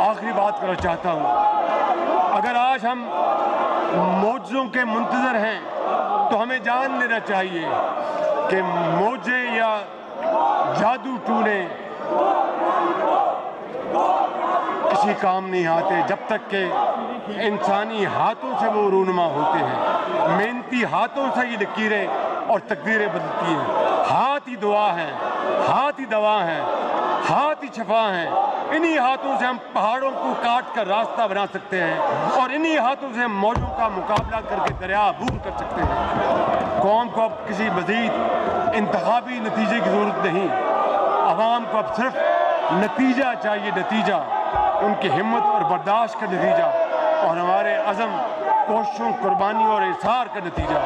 [SPEAKER 1] آخری بات کرنا چاہتا ہوں، اگر آج ہم معجزوں کے منتظر ہیں تو ہمیں جان لینا چاہیے کہ معجزے یا جادو ٹونے کسی کام نہیں آتے جب تک کہ انسانی ہاتھوں سے وہ رونما ہوتے ہیں۔ محنتی ہاتھوں سے یہ لکیریں اور تقدیریں بدلتی ہیں۔ ہاتھ ہی دعا ہیں، ہاتھ ہی دوا ہیں، ہاتھ ہی شفا ہیں۔ انہی ہاتھوں سے ہم پہاڑوں کو کاٹ کر راستہ بنا سکتے ہیں اور انہی ہاتھوں سے ہم موجوں کا مقابلہ کر کے دریا عبور کر سکتے ہیں۔ قوم کو اب کسی مزید انتخابی نتیجے کی ضرورت نہیں، عوام کو اب صرف نتیجہ چاہیے، نتیجہ، ان کی ہمت اور برداشت کا نتیجہ اور ہمارے عزم، کوششوں، قربانی اور اصرار کا نتیجہ۔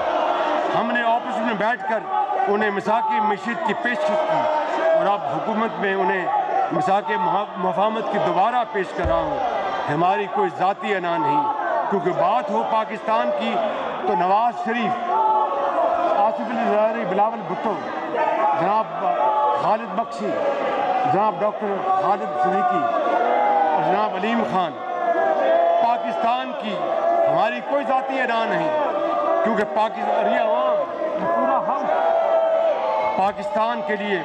[SPEAKER 1] ہم نے آپس میں بیٹھ کر انہیں میثاق معیشت کی پیشکش کی اور اب حکومت میں انہیں میثاق مفاہمت کی دوبارہ پیش کر رہا ہوں۔ ہماری کوئی ذاتی انا نہیں، کیونکہ بات ہو پاکستان کی تو نواز شریف، آصف علی زرداری، بلاول بھٹو، جناب خالد بخشی، جناب ڈاکٹر خالد صدیقی اور جناب علیم خان۔ پاکستان کی ہماری کوئی ذاتی انا نہیں، کیونکہ پاکستان، یہ عوام، پورا ہم پاکستان کے لیے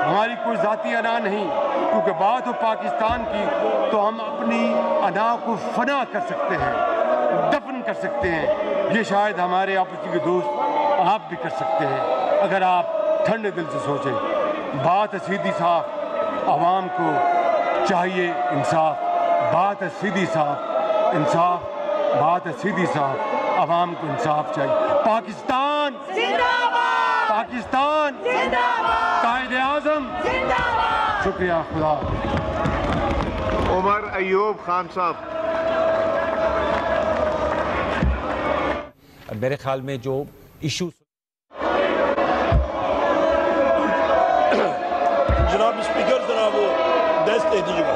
[SPEAKER 1] ہماری کوئی ذاتی انا نہیں، کیونکہ بات ہو پاکستان کی تو ہم اپنی انا کو فنا کر سکتے ہیں، دفن کر سکتے ہیں۔ یہ شاید ہمارے آپسی کے دوست آپ بھی کر سکتے ہیں اگر آپ ٹھنڈے دل سے سوچیں۔ بات ہے سیدھی صاف، عوام کو چاہیے انصاف۔ بات ہے سیدھی صاف، انصاف، بات ہے سیدھی صاف، عوام کو انصاف چاہیے۔ پاکستان زندہ باد، پاکستان زندہ باد، قائد اعظم زندہ باد۔ شکریہ، خدا۔
[SPEAKER 2] عمر ایوب خان صاحب۔
[SPEAKER 3] میرے خیال میں جو ایشو،
[SPEAKER 4] جناب اسپیکر ذرا وہ ڈیسک دے دیجیے گا۔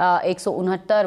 [SPEAKER 2] 169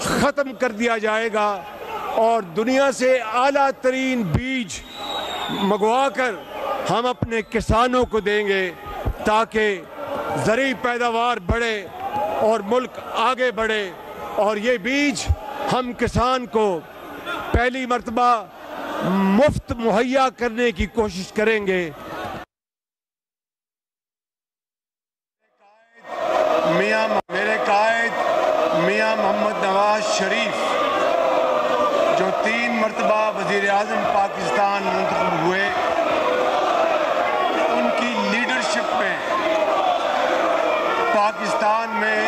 [SPEAKER 1] ختم کر دیا جائے گا اور دنیا سے اعلیٰ ترین بیج منگوا کر ہم اپنے کسانوں کو دیں گے تاکہ زرعی پیداوار بڑھے اور ملک آگے بڑھے، اور یہ بیج ہم کسان کو پہلی مرتبہ مفت مہیا کرنے کی کوشش کریں گے۔ میرے قائد میاں محمد نواز شریف جو 3 مرتبہ وزیر اعظم پاکستان منتخب ہوئے، ان کی لیڈرشپ میں پاکستان میں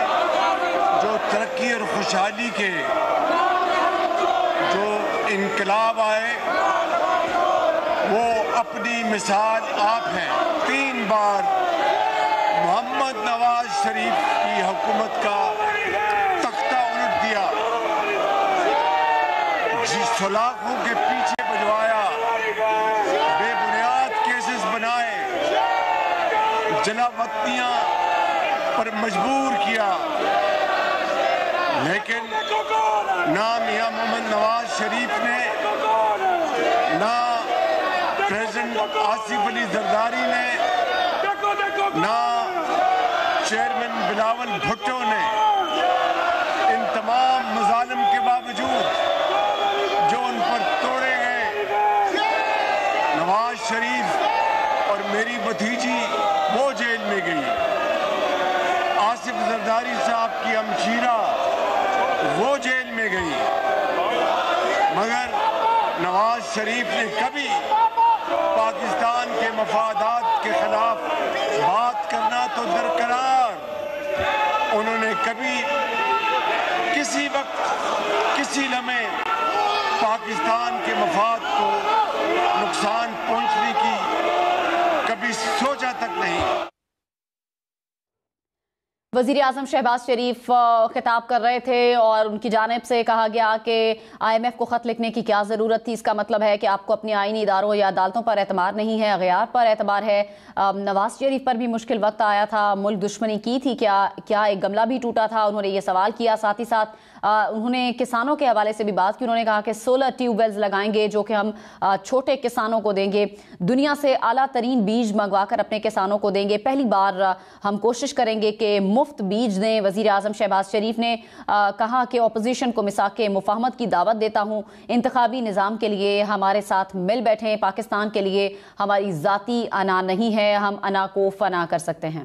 [SPEAKER 1] جو ترقی اور خوشحالی کے جو انقلاب آئے وہ اپنی مثال آپ ہیں۔ 3 بار محمد نواز شریف کی حکومت کا تختہ الٹ دیا، سلاخوں کے پیچھے بھجوایا، بے بنیاد کیسز بنائے، جلا وطنیاں پر مجبور کیا، لیکن نہ میاں محمد نواز شریف نے، نہ پریزیڈنٹ آصف علی زرداری نے، نہ چیئرمین بلاول بھٹو نے ان تمام مظالم کے باوجود جو ان پر توڑے گئے، نواز شریف اور میری بھتیجی وہ جیل میں گئی، آصف زرداری صاحب کی ہمشیرہ وہ جیل میں گئی، مگر نواز شریف نے کبھی پاکستان کے مفادات کے خلاف بات کرنا تو درکنار، انہوں نے کبھی کسی وقت کسی لمحے پاکستان کے مفاد کو نقصان پہنچنے کی کبھی سوچا تک نہیں۔
[SPEAKER 2] وزیر اعظم شہباز شریف خطاب کر رہے تھے اور ان کی جانب سے کہا گیا کہ IMF کو خط لکھنے کی کیا ضرورت تھی، اس کا مطلب ہے کہ آپ کو اپنی آئینی اداروں یا عدالتوں پر اعتماد نہیں ہے، اغیار پر اعتبار ہے۔ نواز شریف پر بھی مشکل وقت آیا تھا، ملک دشمنی کی تھی، کیا ایک گملہ بھی ٹوٹا تھا، انہوں نے یہ سوال کیا۔ ساتھ ہی ساتھ انہوں نے کسانوں کے حوالے سے بھی بات کی، انہوں نے کہا کہ 16 ٹیوب ویلز لگائیں گے جو کہ ہم چھوٹے کسانوں کو دیں گے، دنیا سے اعلیٰ ترین بیج منگوا کر اپنے کسانوں کو دیں گے، پہلی بار ہم کوشش کریں گے کہ مفت بیج دیں۔ وزیر اعظم شہباز شریف نے کہا کہ اپوزیشن کو میثاق مفاہمت کی دعوت دیتا ہوں، انتخابی نظام کے لیے ہمارے ساتھ مل بیٹھیں، پاکستان کے لیے ہماری ذاتی انا نہیں ہے، ہم انا کو فنا کر سکتے ہیں۔